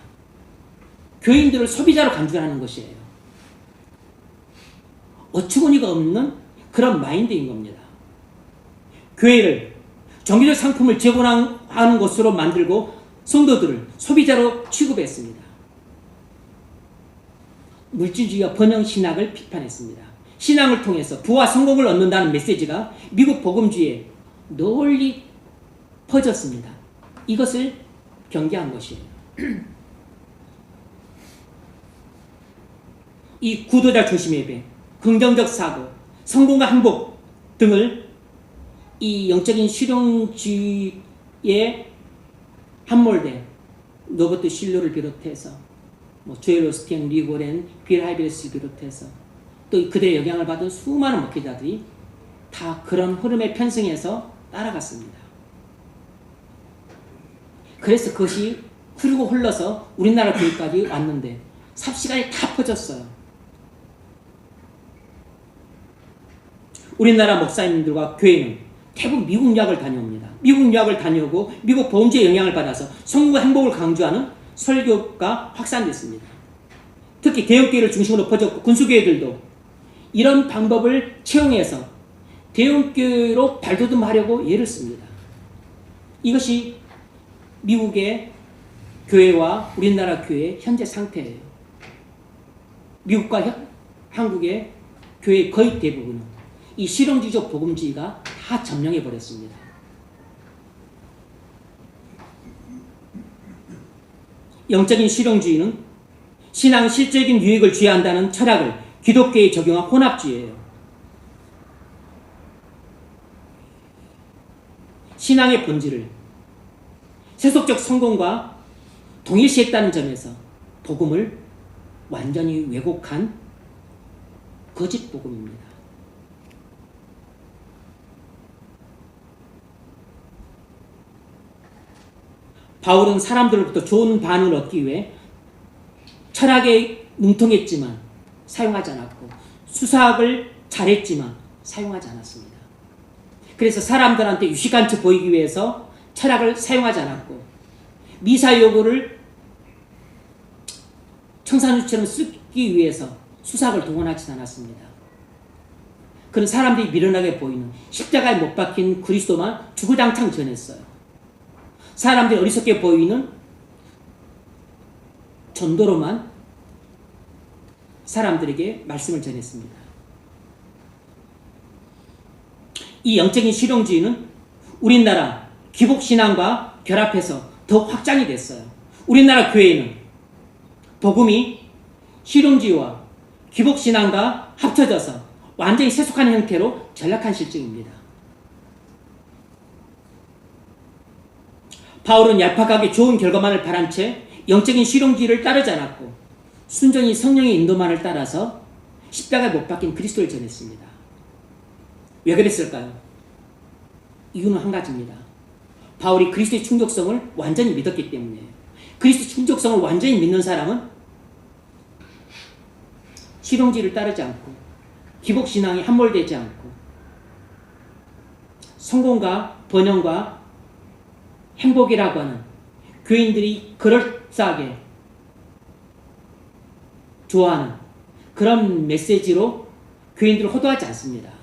교인들을 소비자로 간주하는 것이에요. 어처구니가 없는 그런 마인드인 겁니다. 교회를 종교적 상품을 제공하는 것으로 만들고 성도들을 소비자로 취급했습니다. 물질주의와 번영신학을 비판했습니다. 신앙을 통해서 부와 성공을 얻는다는 메시지가 미국 복음주의에 널리 퍼졌습니다. 이것을 경계한 것이에요. 이 구도자 중심 예배, 긍정적 사고, 성공과 행복 등을 이 영적인 실용주의에 함몰된 로버트 실로를 비롯해서 조엘 오스틴, 리고렌, 빌 하이베스를 비롯해서 또 그들의 영향을 받은 수많은 목회자들이 다 그런 흐름에 편승해서 따라갔습니다. 그래서 그것이 흐르고 흘러서 우리나라 교회까지 왔는데 삽시간에 다 퍼졌어요. 우리나라 목사님들과 교회는 대부분 미국 유학을 다녀옵니다. 미국 유학을 다녀오고 미국 복음주의 영향을 받아서 성공과 행복을 강조하는 설교가 확산됐습니다. 특히 대형교회를 중심으로 퍼졌고 군수교회들도 이런 방법을 채용해서 대형교회로 발돋움하려고 애를 씁니다. 이것이 미국의 교회와 우리나라 교회의 현재 상태예요. 미국과 한국의 교회의 거의 대부분은 이 실용주의적 복음주의가 다 점령해 버렸습니다. 영적인 실용주의는 신앙 실질적인 유익을 주의한다는 철학을 기독교에 적용한 혼합주의예요. 신앙의 본질을 세속적 성공과 동일시했다는 점에서 복음을 완전히 왜곡한 거짓 복음입니다. 바울은 사람들로부터 좋은 반응을 얻기 위해 철학에 능통했지만 사용하지 않았고 수사학을 잘했지만 사용하지 않았습니다. 그래서 사람들한테 유식한 척 보이기 위해서 철학을 사용하지 않았고 미사 요구를 청산유처럼 쓰기 위해서 수사학을 동원하지 않았습니다. 그런 사람들이 미련하게 보이는 십자가에 못 박힌 그리스도만 주구장창 전했어요. 사람들이 어리석게 보이는 전도로만 사람들에게 말씀을 전했습니다. 이 영적인 실용주의는 우리나라 기복신앙과 결합해서 더 확장이 됐어요. 우리나라 교회는 복음이 실용주의와 기복신앙과 합쳐져서 완전히 세속한 형태로 전락한 실정입니다. 바울은 얄팍하게 좋은 결과만을 바란 채 영적인 실용주의를 따르지 않았고 순전히 성령의 인도만을 따라서 십자가에 못 박힌 그리스도를 전했습니다. 왜 그랬을까요? 이유는 한 가지입니다. 바울이 그리스도의 충족성을 완전히 믿었기 때문이에요. 그리스도의 충족성을 완전히 믿는 사람은 실용주의를 따르지 않고 기복신앙에 함몰되지 않고 성공과 번영과 행복이라고 하는 교인들이 그럴싸하게 좋아하는 그런 메시지로 교인들을 호도하지 않습니다.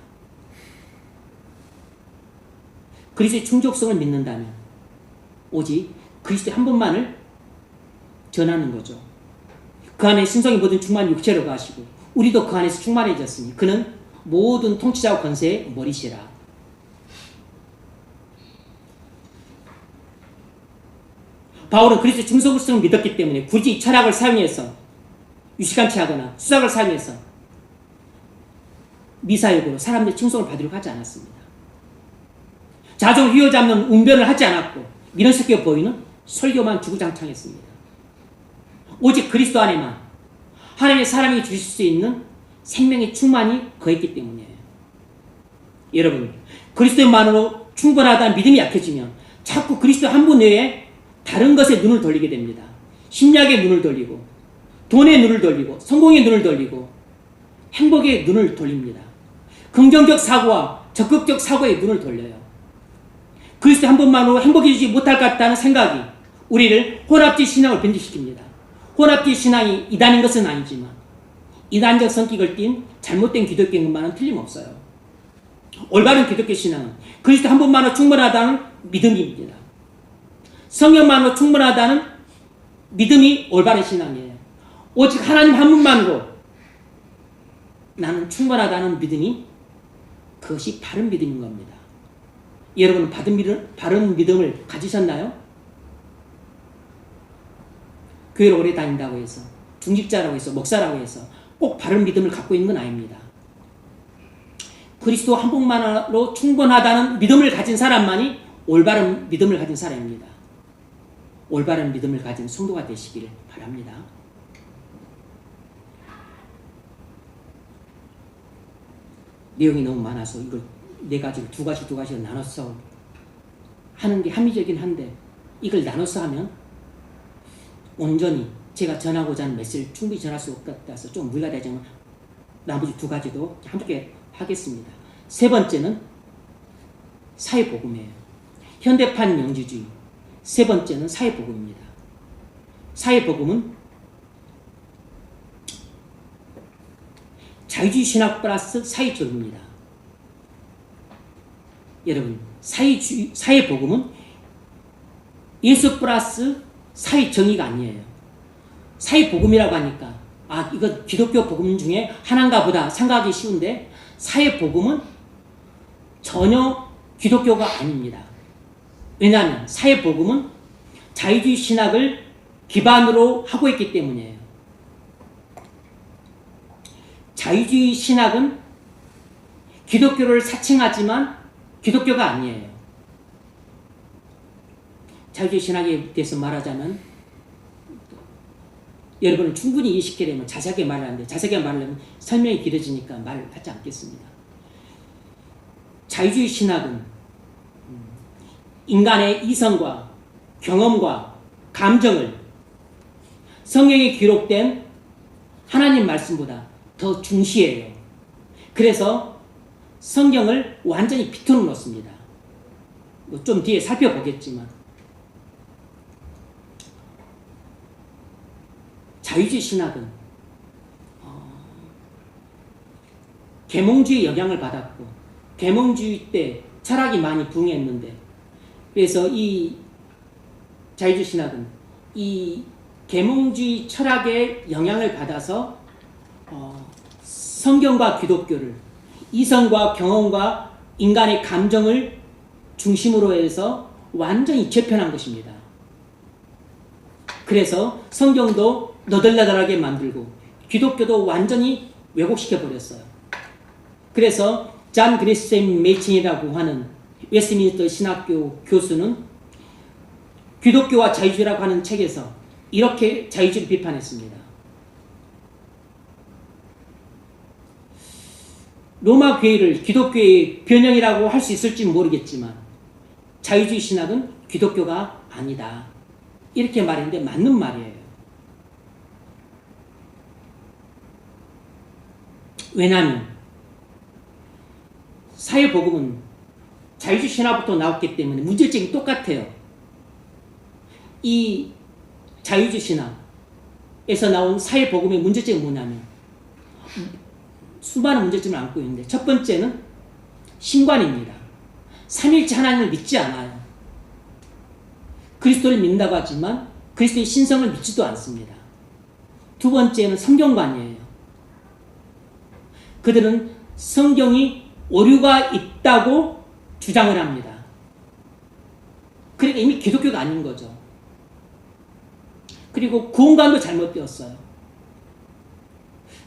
그리스도의 충족성을 믿는다면 오직 그리스도의 한 분만을 전하는 거죠. 그 안에 신성이 모든 충만히 육체로 가시고 우리도 그 안에서 충만해졌으니 그는 모든 통치자와 권세의 머리시라. 바울은 그리스도의 충성성을 믿었기 때문에 굳이 철학을 사용해서 유시간치 하거나 수작을 사용해서 미사역으로 사람들의 충성을 받으려고 하지 않았습니다. 자정 휘어잡는 웅변을 하지 않았고 미련스럽게 보이는 설교만 주구장창했습니다. 오직 그리스도 안에만 하나님의 사람이 주실 수 있는 생명의 충만이 거했기 때문이에요. 여러분, 그리스도만으로 충분하다는 믿음이 약해지면 자꾸 그리스도 한 분 외에 다른 것에 눈을 돌리게 됩니다. 심리학에 눈을 돌리고 돈에 눈을 돌리고 성공에 눈을 돌리고 행복에 눈을 돌립니다. 긍정적 사고와 적극적 사고에 눈을 돌려요. 그리스도 한 분만으로 행복해지지 못할 것 같다는 생각이 우리를 혼합주의 신앙을 변질시킵니다. 혼합주의 신앙이 이단인 것은 아니지만 이단적 성격을 띤 잘못된 기독교인 것만은 틀림없어요. 올바른 기독교 신앙은 그리스도 한 분만으로 충분하다는 믿음입니다. 성령만으로 충분하다는 믿음이 올바른 신앙이에요. 오직 하나님 한 분만으로 나는 충분하다는 믿음이 그것이 바른 믿음인 겁니다. 여러분 바른 믿음을 가지셨나요? 교회를 오래 다닌다고 해서 중직자라고 해서 목사라고 해서 꼭 바른 믿음을 갖고 있는 건 아닙니다. 그리스도 한 분만으로 충분하다는 믿음을 가진 사람만이 올바른 믿음을 가진 사람입니다. 올바른 믿음을 가진 성도가 되시기를 바랍니다. 내용이 너무 많아서 이걸 두 가지로 나눠서 하는 게 합리적이긴 한데 이걸 나눠서 하면 온전히 제가 전하고자 하는 메시지를 충분히 전할 수 없을 것 같아서 좀 무리가 되지만 나머지 두 가지도 함께 하겠습니다. 세 번째는 사회복음이에요. 현대판 영지주의. 세 번째는 사회복음입니다. 사회복음은 자유주의 신학 플러스 사회적입니다. 여러분, 사회복음은 예수 플러스 사회정의가 아니에요. 사회복음이라고 하니까 이거 기독교 복음 중에 하나인가 보다 생각하기 쉬운데 사회복음은 전혀 기독교가 아닙니다. 왜냐하면 사회복음은 자유주의 신학을 기반으로 하고 있기 때문이에요. 자유주의 신학은 기독교를 사칭하지만 기독교가 아니에요. 자유주의 신학에 대해서 말하자면 여러분은 충분히 이해시키려면 자세하게 말을 하는데 자세하게 말하려면 설명이 길어지니까 말을 하지 않겠습니다. 자유주의 신학은 인간의 이성과 경험과 감정을 성경에 기록된 하나님 말씀보다 더 중시해요. 그래서 성경을 완전히 비틀어 놓습니다. 좀 뒤에 살펴보겠지만 자유주의 신학은 계몽주의 영향을 받았고 계몽주의 때 철학이 많이 부흥했는데 그래서 이 자유주의 신학은 이 계몽주의 철학의 영향을 받아서 성경과 기독교를 이성과 경험과 인간의 감정을 중심으로 해서 완전히 재편한 것입니다. 그래서 성경도 너덜너덜하게 만들고 기독교도 완전히 왜곡시켜 버렸어요. 그래서 잔 그리스엠 메이친이라고 하는 웨스트민스터 신학교 교수는 기독교와 자유주의라고 하는 책에서 이렇게 자유주의를 비판했습니다. 로마 교회를 기독교의 변형이라고 할 수 있을지 모르겠지만 자유주의 신학은 기독교가 아니다. 이렇게 말했는데 맞는 말이에요. 왜냐하면 사회복음은 자유주의 신학부터 나왔기 때문에 문제점이 똑같아요. 이 자유주의 신학에서 나온 사회복음의 문제점이 뭐냐면 수많은 문제점을 안고 있는데 첫 번째는 신관입니다. 삼일체 하나님을 믿지 않아요. 그리스도를 믿는다고 하지만 그리스도의 신성을 믿지도 않습니다. 두 번째는 성경관이에요. 그들은 성경이 오류가 있다고 주장을 합니다. 그러니까 이미 기독교가 아닌 거죠. 그리고 구원관도 잘못되었어요.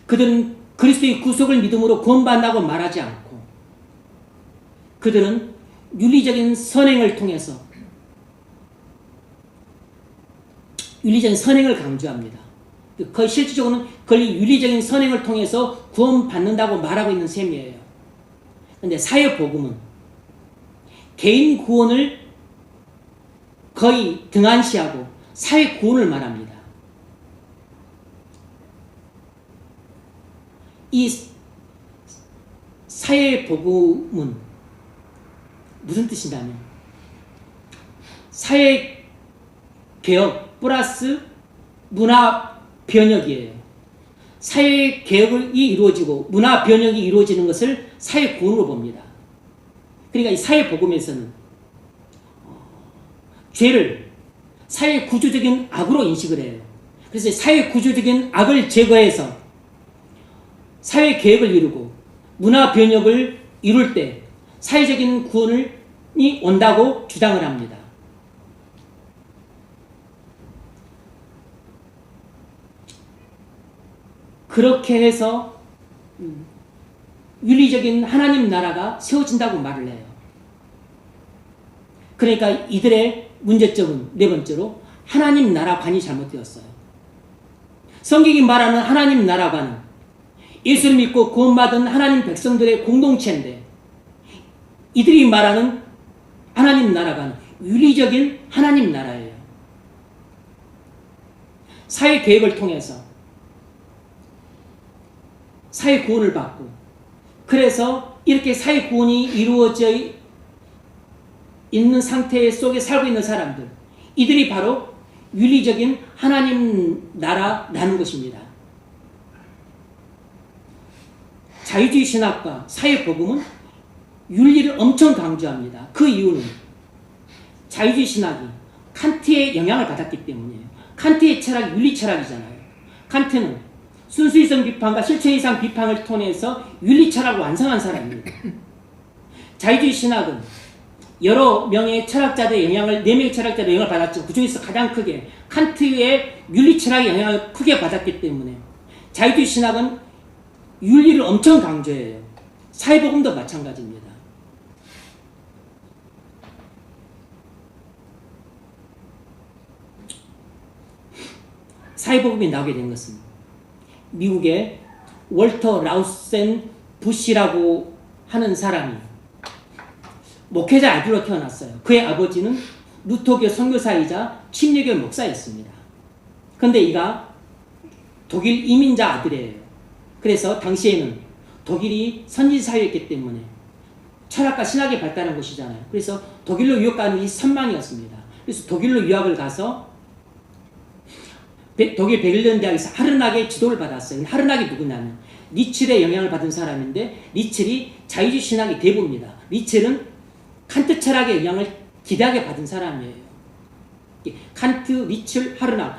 그들은 그리스도의 구속을 믿음으로 구원받는다고 말하지 않고 그들은 윤리적인 선행을 통해서 윤리적인 선행을 강조합니다. 거의 실질적으로는 거의 윤리적인 선행을 통해서 구원받는다고 말하고 있는 셈이에요. 그런데 사회복음은 개인 구원을 거의 등한시하고 사회 구원을 말합니다. 이 사회복음은 무슨 뜻이냐면 사회개혁 플러스 문화변혁이에요. 사회개혁이 이루어지고 문화변혁이 이루어지는 것을 사회구원으로 봅니다. 그러니까 이 사회복음에서는 죄를 사회구조적인 악으로 인식을 해요. 그래서 사회구조적인 악을 제거해서 사회개혁을 이루고 문화변혁을 이룰 때 사회적인 구원이 온다고 주장을 합니다. 그렇게 해서 윤리적인 하나님 나라가 세워진다고 말을 해요. 그러니까 이들의 문제점은 네 번째로 하나님 나라관이 잘못되었어요. 성경이 말하는 하나님 나라관은 예수를 믿고 구원받은 하나님 백성들의 공동체인데 이들이 말하는 하나님 나라관은 윤리적인 하나님 나라예요. 사회개혁을 통해서 사회구원을 받고 그래서 이렇게 사회구원이 이루어져 있는 상태 속에 살고 있는 사람들 이들이 바로 윤리적인 하나님 나라라는 것입니다. 자유주의 신학과 사회복음은 윤리를 엄청 강조합니다. 그 이유는 자유주의 신학이 칸트의 영향을 받았기 때문이에요. 칸트의 철학이 윤리 철학이잖아요. 칸트는 순수이성 비판과 실천 이상 비판을 통해서 윤리 철학을 완성한 사람입니다. 자유주의 신학은 여러 명의 철학자들의 영향을, 4명의 철학자들의 영향을 받았지만 그 중에서 가장 크게 칸트의 윤리 철학의 영향을 크게 받았기 때문에 자유주의 신학은 윤리를 엄청 강조해요. 사회복음도 마찬가지입니다. 사회복음이 나오게 된 것은 미국의 월터 라우센 부시라고 하는 사람이 목회자 아들로 태어났어요. 그의 아버지는 루터교 선교사이자 침례교 목사였습니다. 그런데 이가 독일 이민자 아들이에요. 그래서 당시에는 독일이 선진사회였기 때문에 철학과 신학이 발달한 곳이잖아요. 그래서 독일로 유학 가는 것이 선망이었습니다. 그래서 독일로 유학을 가서 독일 베를린 대학에서 하르낙의 지도를 받았어요. 하르낙이 누구냐면 니첼의 영향을 받은 사람인데 니첼이 자유주의 신학의 대부입니다. 니첼은 칸트 철학의 영향을 기대하게 받은 사람이에요. 칸트, 니첼,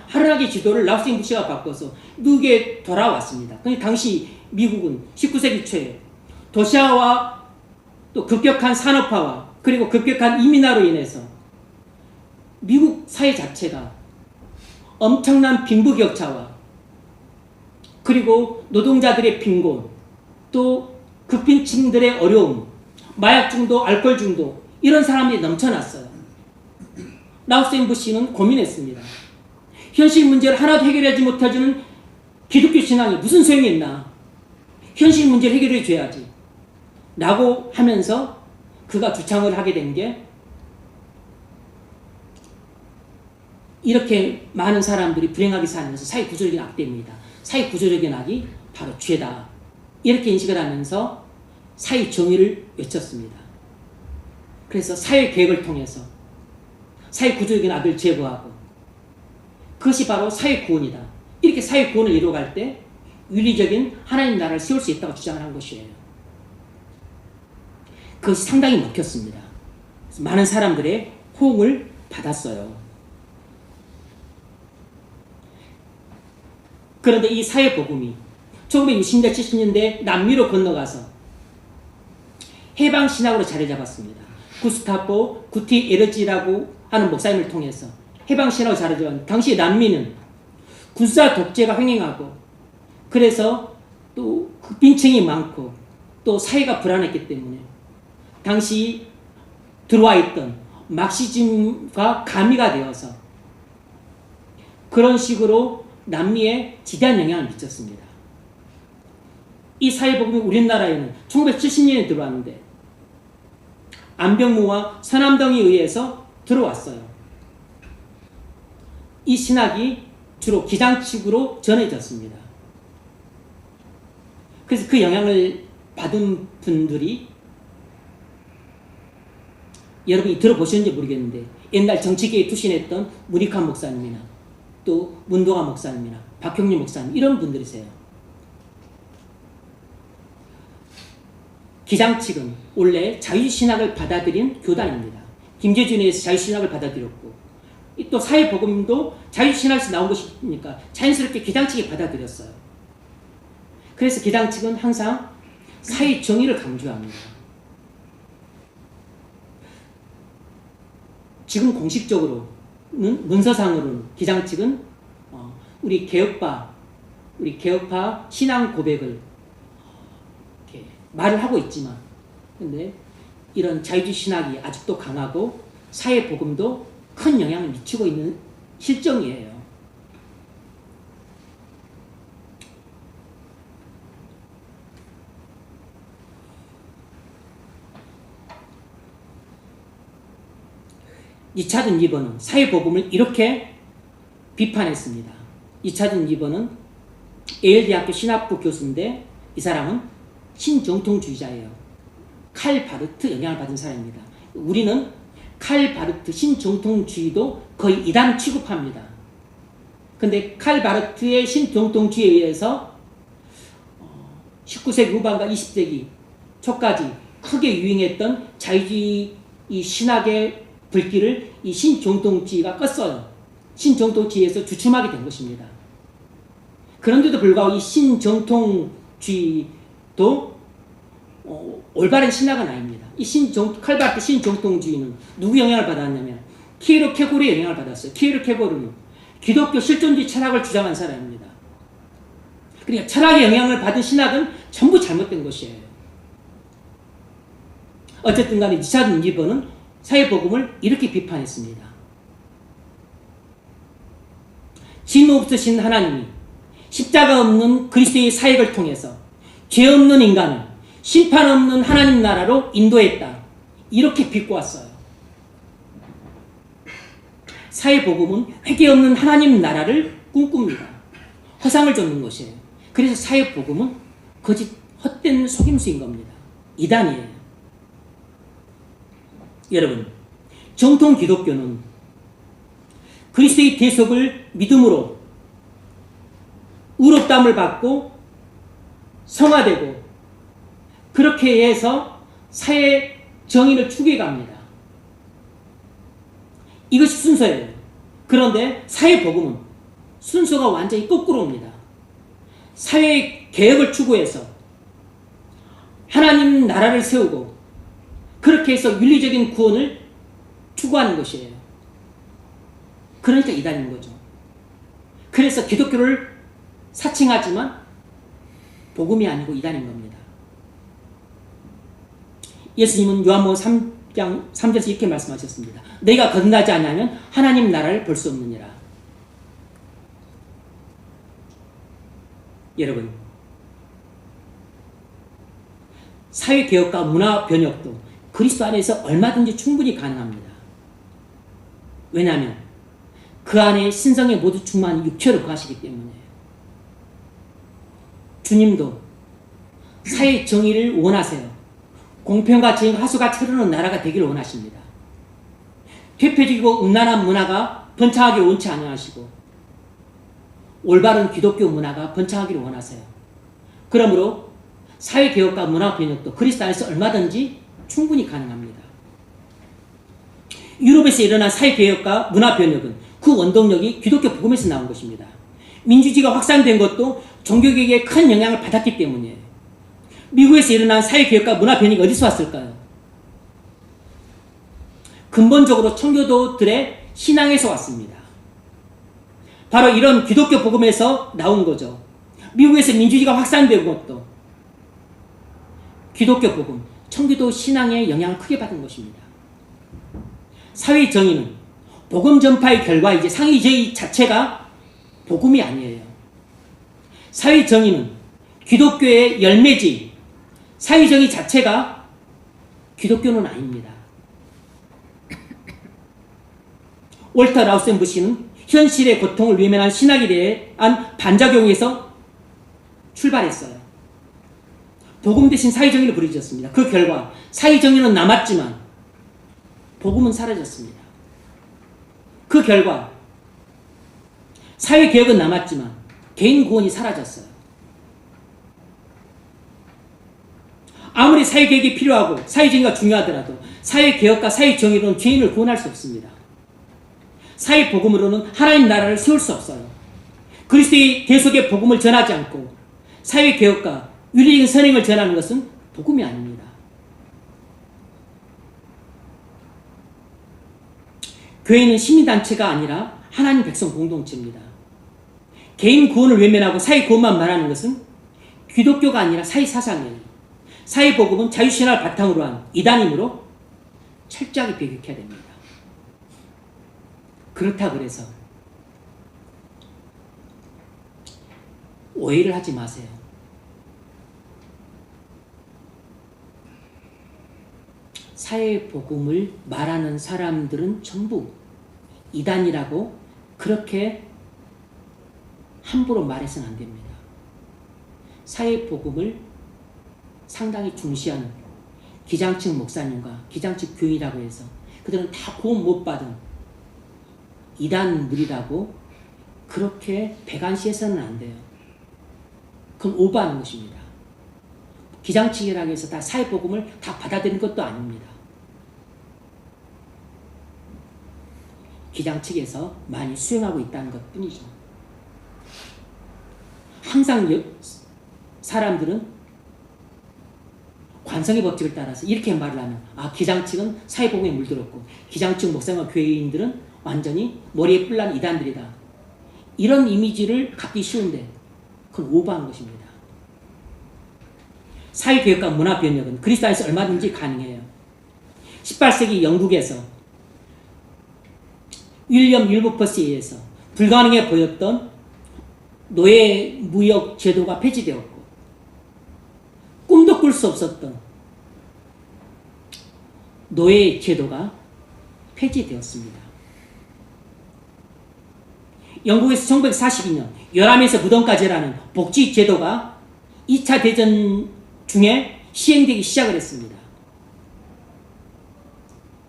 하르낙의 지도를 라우센 부시가 바꿔서 미국에 돌아왔습니다. 근데 당시 미국은 19세기 초에 도시화와 또 급격한 산업화와 그리고 급격한 이민화로 인해서 미국 사회 자체가 엄청난 빈부격차와 그리고 노동자들의 빈곤, 또 극빈층들의 어려움, 마약 중독, 알코올 중독 이런 사람들이 넘쳐났어요. 라우센 부시는 고민했습니다. 현실 문제를 하나도 해결하지 못해주는 기독교 신앙이 무슨 소용이 있나? 현실 문제를 해결해 줘야지. 라고 하면서 그가 주창을 하게 된 게 이렇게 많은 사람들이 불행하게 사는 것은 사회 구조적인 악대입니다. 사회 구조적인 악이 바로 죄다. 이렇게 인식을 하면서 사회 정의를 외쳤습니다. 그래서 사회 계획을 통해서 사회 구조적인 악을 제거하고 그것이 바로 사회 구원이다. 이렇게 사회 구원을 이루어갈 때 윤리적인 하나님 나라를 세울 수 있다고 주장을 한 것이에요. 그것이 상당히 먹혔습니다. 많은 사람들의 호응을 받았어요. 그런데 이 사회복음이 1960년대 70년대 남미로 건너가서 해방신학으로 자리 잡았습니다. 구스타포 구티 에르지라고 하는 목사님을 통해서 해방신학으로 자리 잡은 당시 남미는 군사 독재가 횡행하고 그래서 또 빈층이 많고 또 사회가 불안했기 때문에 당시 들어와 있던 막시즘과 가미가 되어서 그런 식으로 남미에 지대한 영향을 미쳤습니다. 이 사회복음이 우리나라에는 1970년에 들어왔는데 안병무와 서남동에 의해서 들어왔어요. 이 신학이 주로 기장측으로 전해졌습니다. 그래서 그 영향을 받은 분들이 여러분이 들어보셨는지 모르겠는데 옛날 정치계에 투신했던 문익환 목사님이나 또 문동환 목사님이나 박형준 목사님 이런 분들이세요. 기장측은 원래 자유신학을 받아들인 교단입니다. 김재준에 의해서 자유신학을 받아들였고 또 사회복음도 자유신학에서 나온 것이니까 자연스럽게 기장측이 받아들였어요. 그래서 기장측은 항상 사회 정의를 강조합니다. 지금 공식적으로는 문서상으로는 기장측은 우리 개혁파 신앙 고백을 이렇게 말을 하고 있지만, 근데 이런 자유주의 신학이 아직도 강하고 사회 복음도 큰 영향을 미치고 있는 실정이에요. 리차드 니버는 사회복음을 이렇게 비판했습니다. 리차드 니버는 예일 대학교 신학부 교수인데 이 사람은 신정통주의자예요. 칼 바르트 영향을 받은 사람입니다. 우리는 칼 바르트 신정통주의도 거의 이단 취급합니다. 근데 칼 바르트의 신정통주의에 의해서 19세기 후반과 20세기 초까지 크게 유행했던 자유주의 이 신학의 불길을 이 신정통주의가 껐어요. 신정통주의에서 주춤하게 된 것입니다. 그런데도 불구하고 이 신정통주의도 올바른 신학은 아닙니다. 이 칼바르트 신정통주의는 누구 영향을 받았냐면 키에르 케고르의 영향을 받았어요. 키에르 케고르는 기독교 실존주의 철학을 주장한 사람입니다. 그러니까 철학의 영향을 받은 신학은 전부 잘못된 것이에요. 어쨌든 간에 리차드 니버는 사회복음을 이렇게 비판했습니다. 진 없으신 하나님이 십자가 없는 그리스도의 사역을 통해서 죄 없는 인간을 심판 없는 하나님 나라로 인도했다. 이렇게 비꼬았어요. 사회복음은 회개 없는 하나님 나라를 꿈꿉니다. 허상을 쫓는 것이에요. 그래서 사회복음은 거짓 헛된 속임수인 겁니다. 이단이에요. 여러분, 정통 기독교는 그리스도의 대속을 믿음으로 의롭다함을 받고 성화되고 그렇게 해서 사회 정의를 추구해 갑니다. 이것이 순서예요. 그런데 사회복음은 순서가 완전히 거꾸로입니다. 사회 개혁을 추구해서 하나님 나라를 세우고 그렇게 해서 윤리적인 구원을 추구하는 것이에요. 그러니까 이단인 거죠. 그래서 기독교를 사칭하지만 복음이 아니고 이단인 겁니다. 예수님은 요한복음 3장 3절에서 이렇게 말씀하셨습니다. 너희가 거듭나지 않으면 하나님 나라를 볼 수 없느니라. 여러분, 사회개혁과 문화변혁도 그리스도 안에서 얼마든지 충분히 가능합니다. 왜냐하면 그 안에 신성에 모두 충만한 육체로 거하시기 때문에. 주님도 사회 정의를 원하세요. 공평과 정의가 하수같이 흐르는 나라가 되기를 원하십니다. 퇴폐적이고 음란한 문화가 번창하기를 원치 아니하시고 올바른 기독교 문화가 번창하기를 원하세요. 그러므로 사회개혁과 문화변혁도 그리스도 안에서 얼마든지 충분히 가능합니다. 유럽에서 일어난 사회개혁과 문화변혁은 그 원동력이 기독교 복음에서 나온 것입니다. 민주주의가 확산된 것도 종교개혁에 큰 영향을 받았기 때문이에요. 미국에서 일어난 사회개혁과 문화변혁이 어디서 왔을까요? 근본적으로 청교도들의 신앙에서 왔습니다. 바로 이런 기독교 복음에서 나온 거죠. 미국에서 민주주의가 확산된 것도 기독교 복음, 청교도 신앙의 영향을 크게 받은 것입니다. 사회 정의는 복음 전파의 결과이지 상위주의 자체가 복음이 아니에요. 사회 정의는 기독교의 열매지 사회 정의 자체가 기독교는 아닙니다. 월터 라우센부시는 현실의 고통을 외면한 신학에 대한 반작용에서 출발했어요. 복음 대신 사회정의를 부르짖었습니다. 그 결과 사회정의는 남았지만 복음은 사라졌습니다. 그 결과 사회개혁은 남았지만 개인 구원이 사라졌어요. 아무리 사회개혁이 필요하고 사회정의가 중요하더라도 사회개혁과 사회정의로는 죄인을 구원할 수 없습니다. 사회복음으로는 하나님 나라를 세울 수 없어요. 그리스도의 대속의 복음을 전하지 않고 사회개혁과 윤리적인 선행을 전하는 것은 복음이 아닙니다. 교회는 시민단체가 아니라 하나님 백성 공동체입니다. 개인 구원을 외면하고 사회 구원만 말하는 것은 기독교가 아니라 사회사상이에요. 사회복음은 자유신화를 바탕으로 한 이단이므로 철저하게 배격해야 됩니다. 그렇다고 그래서 오해를 하지 마세요. 사회복음을 말하는 사람들은 전부 이단이라고 그렇게 함부로 말해서는 안 됩니다. 사회복음을 상당히 중시하는 기장층 목사님과 기장층 교인이라고 해서 그들은 다 구원 못 받은 이단물이라고 그렇게 배관시해서는 안 돼요. 그건 오버하는 것입니다. 기장층이라고 해서 다 사회복음을 다 받아들이는 것도 아닙니다. 기장층에서 많이 수용하고 있다는 것 뿐이죠. 항상 사람들은 관성의 법칙을 따라서 이렇게 말을 하면 기장층은 사회복음에 물들었고 기장층 목사와 교회인들은 완전히 머리에 뿔난 이단들이다. 이런 이미지를 갖기 쉬운데 그건 오버한 것입니다. 사회개혁과 문화변혁은 그리스도 안에서 얼마든지 가능해요. 18세기 영국에서 윌리엄 윌버퍼스에 의해서 불가능해 보였던 노예 무역 제도가 폐지되었고 꿈도 꿀 수 없었던 노예 제도가 폐지되었습니다. 영국에서 1942년 열암에서 무덤까지라는 복지 제도가 2차 대전 중에 시행되기 시작을 했습니다.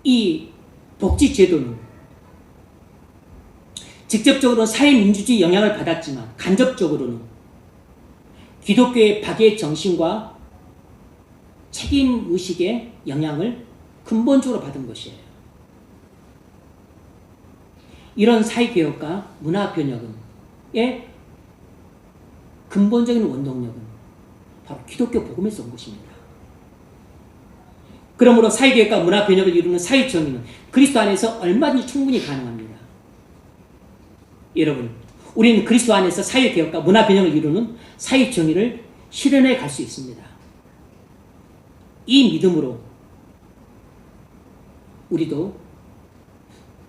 이 복지 제도는 직접적으로는 사회민주주의 영향을 받았지만 간접적으로는 기독교의 박해 정신과 책임의식의 영향을 근본적으로 받은 것이에요. 이런 사회개혁과 문화변혁의 근본적인 원동력은 바로 기독교 복음에서 온 것입니다. 그러므로 사회개혁과 문화변혁을 이루는 사회정의는 그리스도 안에서 얼마든지 충분히 가능합니다. 여러분, 우리는 그리스도 안에서 사회개혁과 문화변혁을 이루는 사회정의를 실현해 갈 수 있습니다. 이 믿음으로 우리도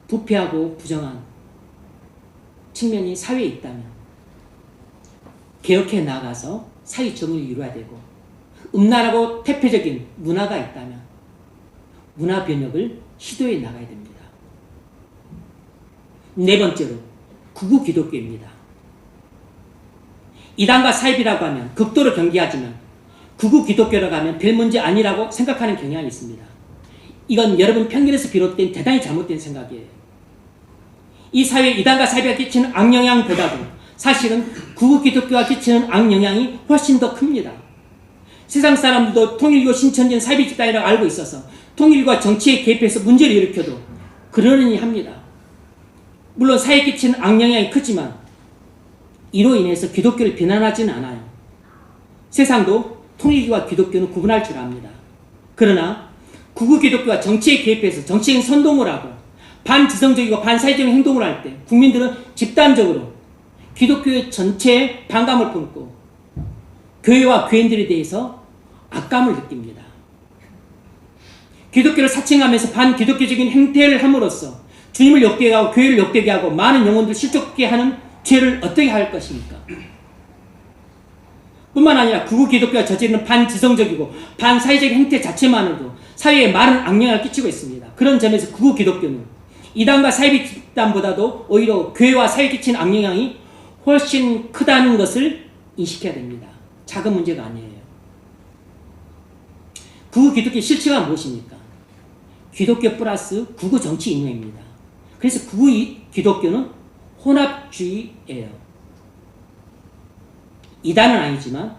부패하고 부정한 측면이 사회에 있다면 개혁해 나가서 사회정의를 이루어야 되고, 음란하고 퇴폐적인 문화가 있다면 문화변혁을 시도해 나가야 됩니다. 네 번째로 극우 기독교입니다. 이단과 사입이라고 하면 극도로 경계하지만 극우 기독교라고 하면 별 문제 아니라고 생각하는 경향이 있습니다. 이건 여러분 편견에서 비롯된 대단히 잘못된 생각이에요. 이 사회에 이단과 사입이 끼치는 악영향보다도 사실은 극우 기독교가 끼치는 악영향이 훨씬 더 큽니다. 세상 사람들도 통일교 신천지는 사이비 집단이라고 알고 있어서 통일과 정치에 개입해서 문제를 일으켜도 그러려니 합니다. 물론 사회에 끼치는 악영향이 크지만 이로 인해서 기독교를 비난하지는 않아요. 세상도 통일교와 기독교는 구분할 줄 압니다. 그러나 극우 기독교가 정치에 개입해서 정치적인 선동을 하고 반지성적이고 반사회적인 행동을 할 때 국민들은 집단적으로 기독교의 전체에 반감을 품고 교회와 교인들에 대해서 악감을 느낍니다. 기독교를 사칭하면서 반기독교적인 행태를 함으로써 주님을 욕되게 하고 교회를 욕되게 하고 많은 영혼들을 실족하게 하는 죄를 어떻게 할 것입니까? 뿐만 아니라 극우 기독교가 저지르는 반지성적이고 반사회적 행태 자체만으로도 사회에 많은 악영향을 끼치고 있습니다. 그런 점에서 극우 기독교는 이단과 사이비 집단보다도 오히려 교회와 사회에 끼치는 악영향이 훨씬 크다는 것을 인식해야 됩니다. 작은 문제가 아니에요. 극우 기독교의 실체가 무엇입니까? 기독교 플러스 극우 정치 인용입니다. 그래서 극우 기독교는 혼합주의예요. 이단은 아니지만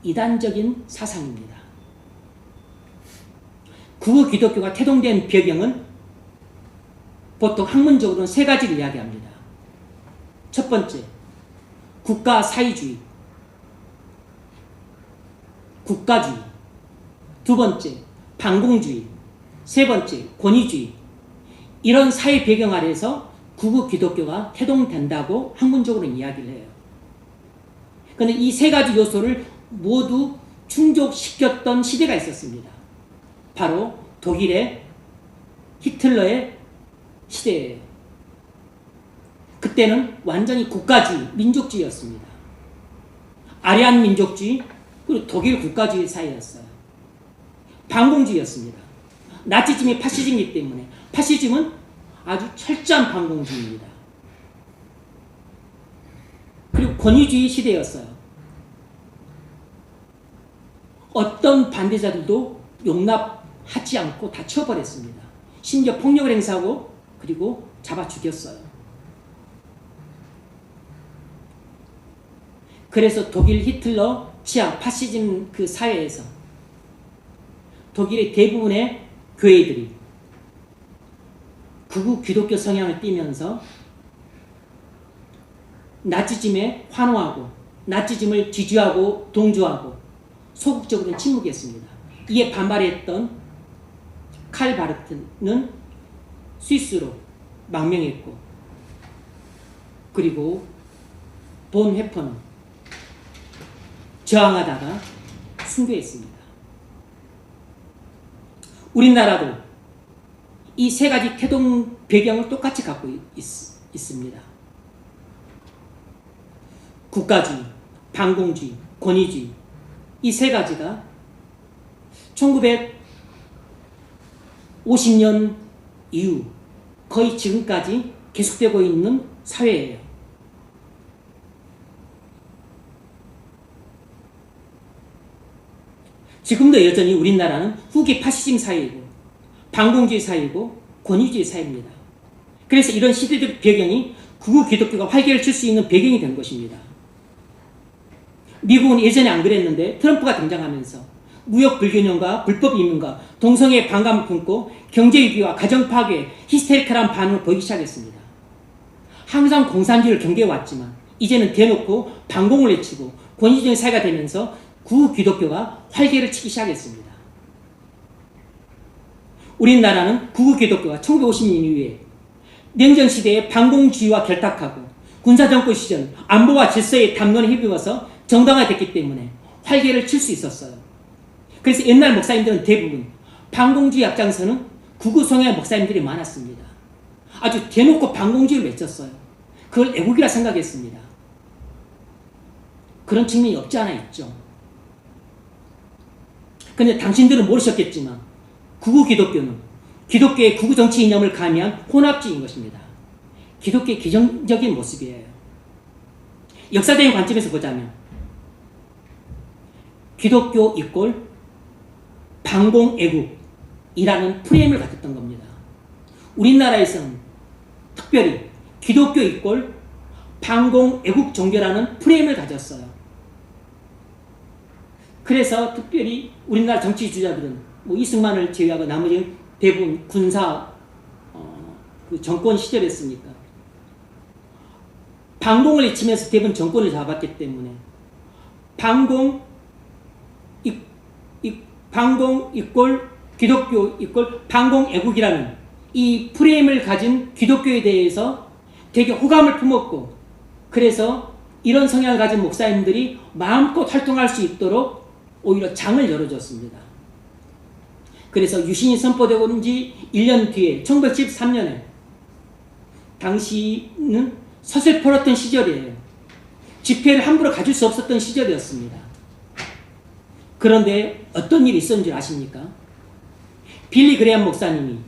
이단적인 사상입니다. 극우 기독교가 태동된 배경은 보통 학문적으로는 세 가지를 이야기합니다. 첫 번째, 국가 사회주의, 국가주의. 두 번째, 반공주의. 세 번째, 권위주의. 이런 사회 배경 아래에서 극우 기독교가 태동된다고 학문적으로는 이야기를 해요. 그런데 이 세 가지 요소를 모두 충족시켰던 시대가 있었습니다. 바로 독일의 히틀러의 시대예요. 그때는 완전히 국가주의, 민족주의였습니다. 아리안 민족주의, 그리고 독일 국가주의 사이였어요. 반공주의였습니다. 나치즘이 파시즘이기 때문에 파시즘은 아주 철저한 반공주의입니다. 그리고 권위주의 시대였어요. 어떤 반대자들도 용납하지 않고 다 치워버렸습니다. 심지어 폭력을 행사하고 그리고 잡아 죽였어요. 그래서 독일 히틀러 치하 파시즘 그 사회에서 독일의 대부분의 교회들이 극우 기독교 성향을 띠면서 나치즘에 환호하고 나치즘을 지지하고 동조하고 소극적으로는 침묵했습니다. 이에 반발했던 칼 바르트는 스위스로 망명했고, 그리고 본 회퍼는 저항하다가 순교했습니다. 우리나라도 이 세 가지 태동 배경을 똑같이 갖고 있습니다. 국가주의, 반공주의, 권위주의. 이 세 가지가 1950년 이후 거의 지금까지 계속되고 있는 사회예요. 지금도 여전히 우리나라는 후기 파시즘 사회이고 반공주의 사회이고 권위주의 사회입니다. 그래서 이런 시대적 배경이 극우 기독교가 활기를 칠 수 있는 배경이 된 것입니다. 미국은 예전에 안 그랬는데 트럼프가 등장하면서 무역 불균형과 불법 이민과 동성애에 반감을 품고 경제 위기와 가정 파괴에 히스테리컬한 반응을 보이기 시작했습니다. 항상 공산주의를 경계해왔지만 이제는 대놓고 반공을 외치고 권위주의 사회가 되면서 극우 기독교가 활기를 치기 시작했습니다. 우리나라는 구구 기독교가 1950년 이후에 냉전 시대의 반공주의와 결탁하고 군사정권 시절 안보와 질서의 담론에 힘입어서 정당화됐기 때문에 활개를 칠 수 있었어요. 그래서 옛날 목사님들은 대부분 반공주의 앞장서는 구구 성향의 목사님들이 많았습니다. 아주 대놓고 반공주의를 외쳤어요. 그걸 애국이라 생각했습니다. 그런 측면이 없지 않아 있죠. 근데 당신들은 모르셨겠지만 구구 기독교는 기독교의 구구 정치 이념을 가미한 혼합주의인 것입니다. 기독교의 기정적인 모습이에요. 역사적인 관점에서 보자면 기독교 이꼴 반공애국이라는 프레임을 가졌던 겁니다. 우리나라에서는 특별히 기독교 이꼴 반공애국 종교라는 프레임을 가졌어요. 그래서 특별히 우리나라 정치 지도자들은 뭐 이승만을 제외하고 나머지 대부분 군사 그 정권 시절이었으니까 반공을 외치면서 대부분 정권을 잡았기 때문에 반공 이꼴 기독교 이꼴 반공애국이라는 이 프레임을 가진 기독교에 대해서 되게 호감을 품었고, 그래서 이런 성향을 가진 목사님들이 마음껏 활동할 수 있도록 오히려 장을 열어줬습니다. 그래서 유신이 선포되고 지 1년 뒤에 1913년에 당시는 서슬퍼렇던 시절이에요. 집회를 함부로 가질 수 없었던 시절이었습니다. 그런데 어떤 일이 있었는지 아십니까? 빌리 그레엄 목사님이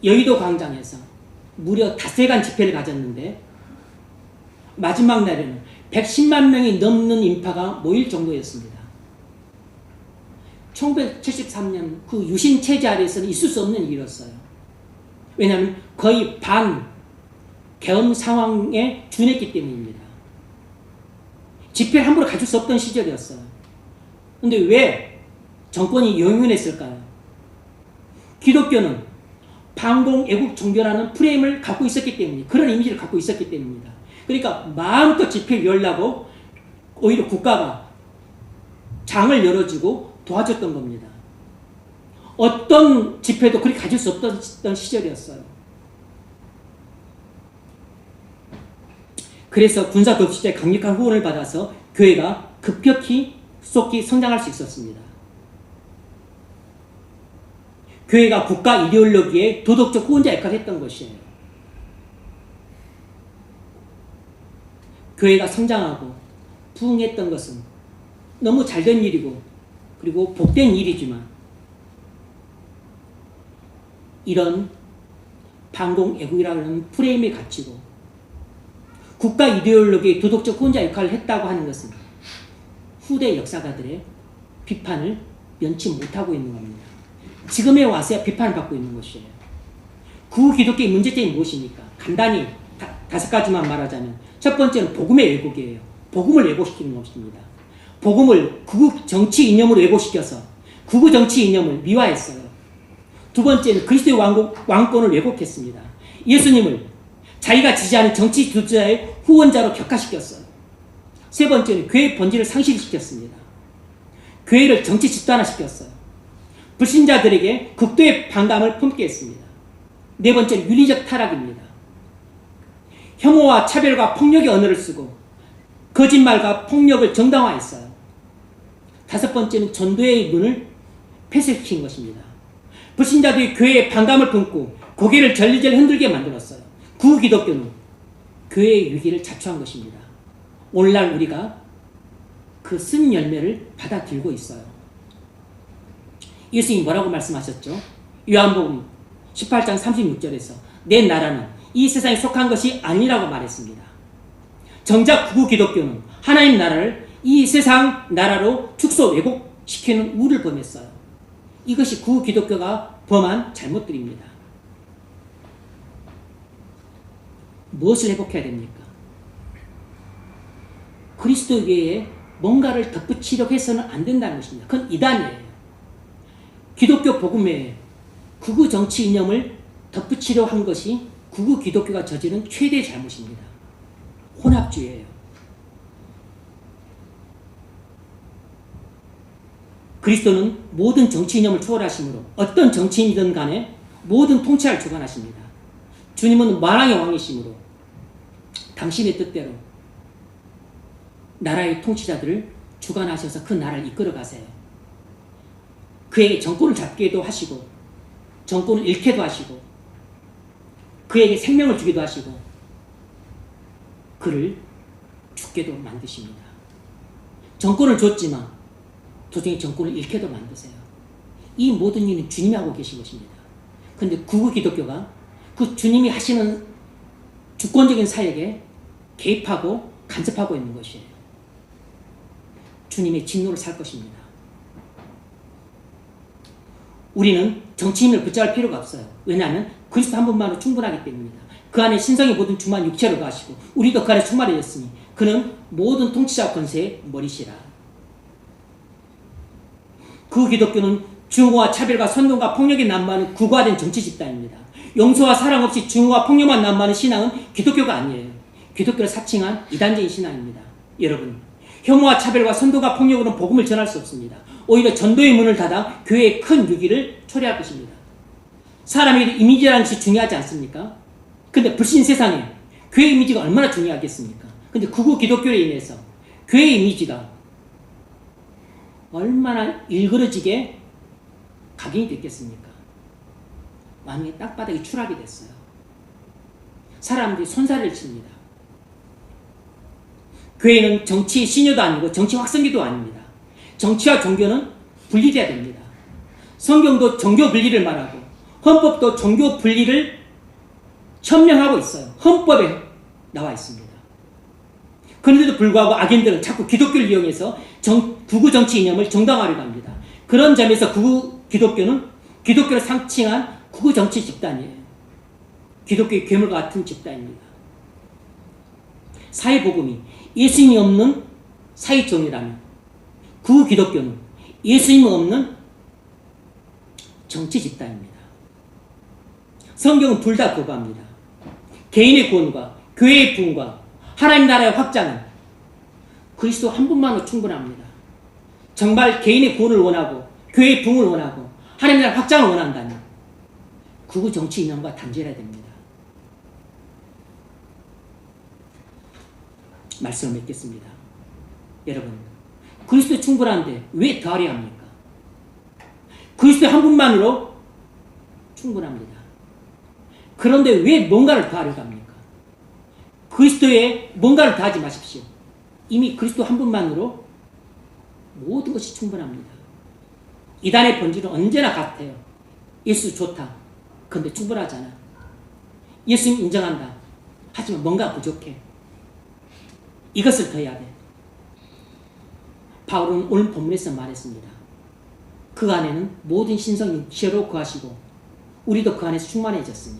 여의도 광장에서 무려 닷새간 집회를 가졌는데 마지막 날에는 110만 명이 넘는 인파가 모일 정도였습니다. 1973년 그 유신 체제 아래에서는 있을 수 없는 일이었어요. 왜냐하면 거의 반계엄 상황에 준했기 때문입니다. 집회를 함부로 가질 수 없던 시절이었어요. 그런데 왜 정권이 용인했을까요? 기독교는 반공애국 종교라는 프레임을 갖고 있었기 때문에, 그런 이미지를 갖고 있었기 때문입니다. 그러니까 마음껏 집회를 열라고 오히려 국가가 장을 열어주고 도와줬던 겁니다. 어떤 집회도 그렇게 가질 수 없던 시절이었어요. 그래서 군사독시자의 강력한 후원을 받아서 교회가 급격히 성장할 수 있었습니다. 교회가 국가 이데올로기의 도덕적 후원자 역할을 했던 것이에요. 교회가 성장하고 부흥했던 것은 너무 잘된 일이고 그리고 복된 일이지만, 이런 반공애국이라는 프레임에 갇히고 국가 이데올로기의 도덕적 후원자 역할을 했다고 하는 것은 후대 역사가들의 비판을 면치 못하고 있는 겁니다. 지금에 와서야 비판을 받고 있는 것이에요. 구구 기독교의 문제점이 무엇입니까? 간단히 다섯 가지만 말하자면, 첫 번째는 복음의 왜곡이에요. 복음을 왜곡시키는 것입니다. 복음을 구구 정치 이념으로 왜곡시켜서 구구 정치 이념을 미화했어요. 두 번째는 그리스도의 왕권을 왜곡했습니다. 예수님을 자기가 지지하는 정치 지도자의 후원자로 격화시켰어요. 세 번째는 교회의 본질을 상실시켰습니다. 교회를 정치 집단화시켰어요. 불신자들에게 극도의 반감을 품게 했습니다. 네 번째는 윤리적 타락입니다. 혐오와 차별과 폭력의 언어를 쓰고 거짓말과 폭력을 정당화했어요. 다섯 번째는 전도의 문을 폐쇄시킨 것입니다. 불신자들이 교회에 반감을 품고 고개를 절리절리 흔들게 만들었어요. 구구 기독교는 교회의 위기를 자초한 것입니다. 오늘날 우리가 그 쓴 열매를 받아들고 있어요. 예수님이 뭐라고 말씀하셨죠? 요한복음 18장 36절에서 내 나라는 이 세상에 속한 것이 아니라고 말했습니다. 정작 구구 기독교는 하나님 나라를 이 세상 나라로 축소 왜곡시키는 우를 범했어요. 이것이 구구 기독교가 범한 잘못들입니다. 무엇을 회복해야 됩니까? 그리스도 외에 뭔가를 덧붙이려고 해서는 안 된다는 것입니다. 그건 이단이에요. 기독교 복음 외에 구구 정치 이념을 덧붙이려고 한 것이 구구 기독교가 저지른 최대의 잘못입니다. 혼합주의예요. 그리스도는 모든 정치 이념을 초월하시므로 어떤 정치인이든 간에 모든 통치를 주관하십니다. 주님은 만왕의 왕이시므로 당신의 뜻대로 나라의 통치자들을 주관하셔서 그 나라를 이끌어 가세요. 그에게 정권을 잡기도 하시고 정권을 잃게도 하시고 그에게 생명을 주기도 하시고 그를 죽게도 만드십니다. 정권을 줬지만 도중에 정권을 잃게도 만드세요. 이 모든 일은 주님이 하고 계신 것입니다. 그런데 구구 기독교가 그 주님이 하시는 주권적인 사역에 개입하고 간섭하고 있는 것이에요. 주님의 진노를 살 것입니다. 우리는 정치인을 붙잡을 필요가 없어요. 왜냐하면 그리스도 한 분만으로 충분하기 때문입니다. 그 안에 신성의 모든 충만 육체로 가시고 우리도 그 안에 충만해졌으니 그는 모든 통치자 권세의 머리시라. 그 기독교는 증오와 차별과 선동과 폭력이 난무하는 구과된 정치 집단입니다. 용서와 사랑 없이 증오와 폭력만 난무하는 신앙은 기독교가 아니에요. 기독교를 사칭한 이단적인 신앙입니다. 여러분, 혐오와 차별과 선동과 폭력으로는 복음을 전할 수 없습니다. 오히려 전도의 문을 닫아 교회의 큰 위기를 초래할 것입니다. 사람에게 이미지라는 것이 중요하지 않습니까? 근데 불신 세상에 교회 이미지가 얼마나 중요하겠습니까? 근데 극우 기독교로 인해서 교회 이미지가 얼마나 일그러지게 각인이 됐겠습니까? 완전히 땅바닥에 추락이 됐어요. 사람들이 손살을 칩니다. 교회는 정치 신여도 아니고 정치 확성기도 아닙니다. 정치와 종교는 분리돼야 됩니다. 성경도 종교 분리를 말하고 헌법도 종교 분리를 천명하고 있어요. 헌법에 나와 있습니다. 그런데도 불구하고 악인들은 자꾸 기독교를 이용해서 극우 정치 이념을 정당화하려고 합니다. 그런 점에서 극우 기독교는 기독교를 상칭한 극우 정치 집단이에요. 기독교의 괴물과 같은 집단입니다. 사회복음이 예수님이 없는 사회정의라면 극우 기독교는 예수님이 없는 정치 집단입니다. 성경은 둘 다 거부합니다. 개인의 구원과 교회의 부흥과 하나님 나라의 확장은 그리스도 한 분만으로 충분합니다. 정말 개인의 구원을 원하고 교회의 부흥을 원하고 하나님 나라의 확장을 원한다면 극우 정치 이념과 단절해야 됩니다. 말씀을 맺겠습니다. 여러분, 그리스도 충분한데 왜 더하려 합니까? 그리스도 한 분만으로 충분합니다. 그런데 왜 뭔가를 더하려고 합니까? 그리스도에 뭔가를 더하지 마십시오. 이미 그리스도 한 분만으로 모든 것이 충분합니다. 이단의 본질은 언제나 같아요. 예수 좋다. 그런데 충분하잖아. 예수님 인정한다. 하지만 뭔가 부족해. 이것을 더해야 돼. 바울은 오늘 본문에서 말했습니다. 그 안에는 모든 신성이 육체로 거하시고 우리도 그 안에서 충만해졌으니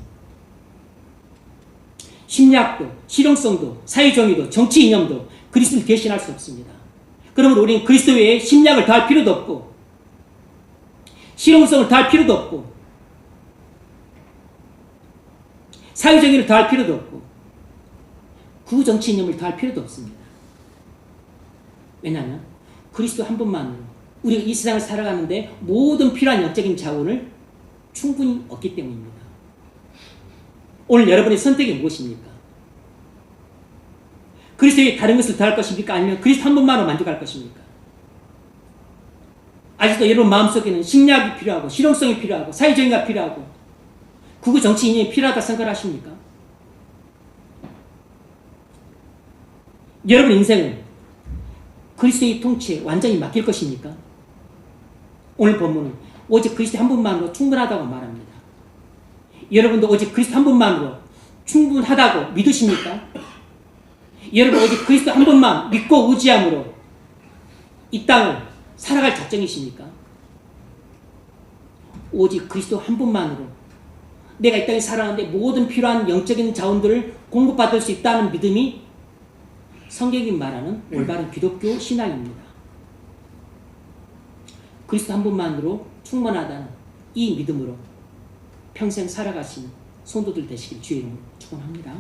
심리학도 실용성도 사회정의도 정치 이념도 그리스도를 대신할 수 없습니다. 그러면 우리는 그리스도 외에 심리학을 더할 필요도 없고 실용성을 더할 필요도 없고 사회정의를 더할 필요도 없고 극우 정치 이념을 더할 필요도 없습니다. 왜냐하면 그리스도 한 분만으로 우리가 이 세상을 살아가는데 모든 필요한 영적인 자원을 충분히 얻기 때문입니다. 오늘 여러분의 선택이 무엇입니까? 그리스도에 다른 것을 더할 것입니까? 아니면 그리스도 한 분만으로 만족할 것입니까? 아직도 여러분 마음속에는 심리학이 필요하고 실용성이 필요하고 사회정의가 필요하고 극우 정치 이념이 필요하다 생각하십니까? 여러분 인생은 그리스도의 통치에 완전히 맡길 것입니까? 오늘 본문은 오직 그리스도 한 분만으로 충분하다고 말합니다. 여러분도 오직 그리스도 한 분만으로 충분하다고 믿으십니까? 여러분 오직 그리스도 한 분만 믿고 의지함으로 이 땅을 살아갈 작정이십니까? 오직 그리스도 한 분만으로 내가 이 땅에 살아가는데 모든 필요한 영적인 자원들을 공급받을 수 있다는 믿음이 성경이 말하는 올바른 기독교 신앙입니다. 그리스도 한 분만으로 충분하다는 이 믿음으로 평생 살아가신 성도들 되시길 주의 이름으로 축원합니다.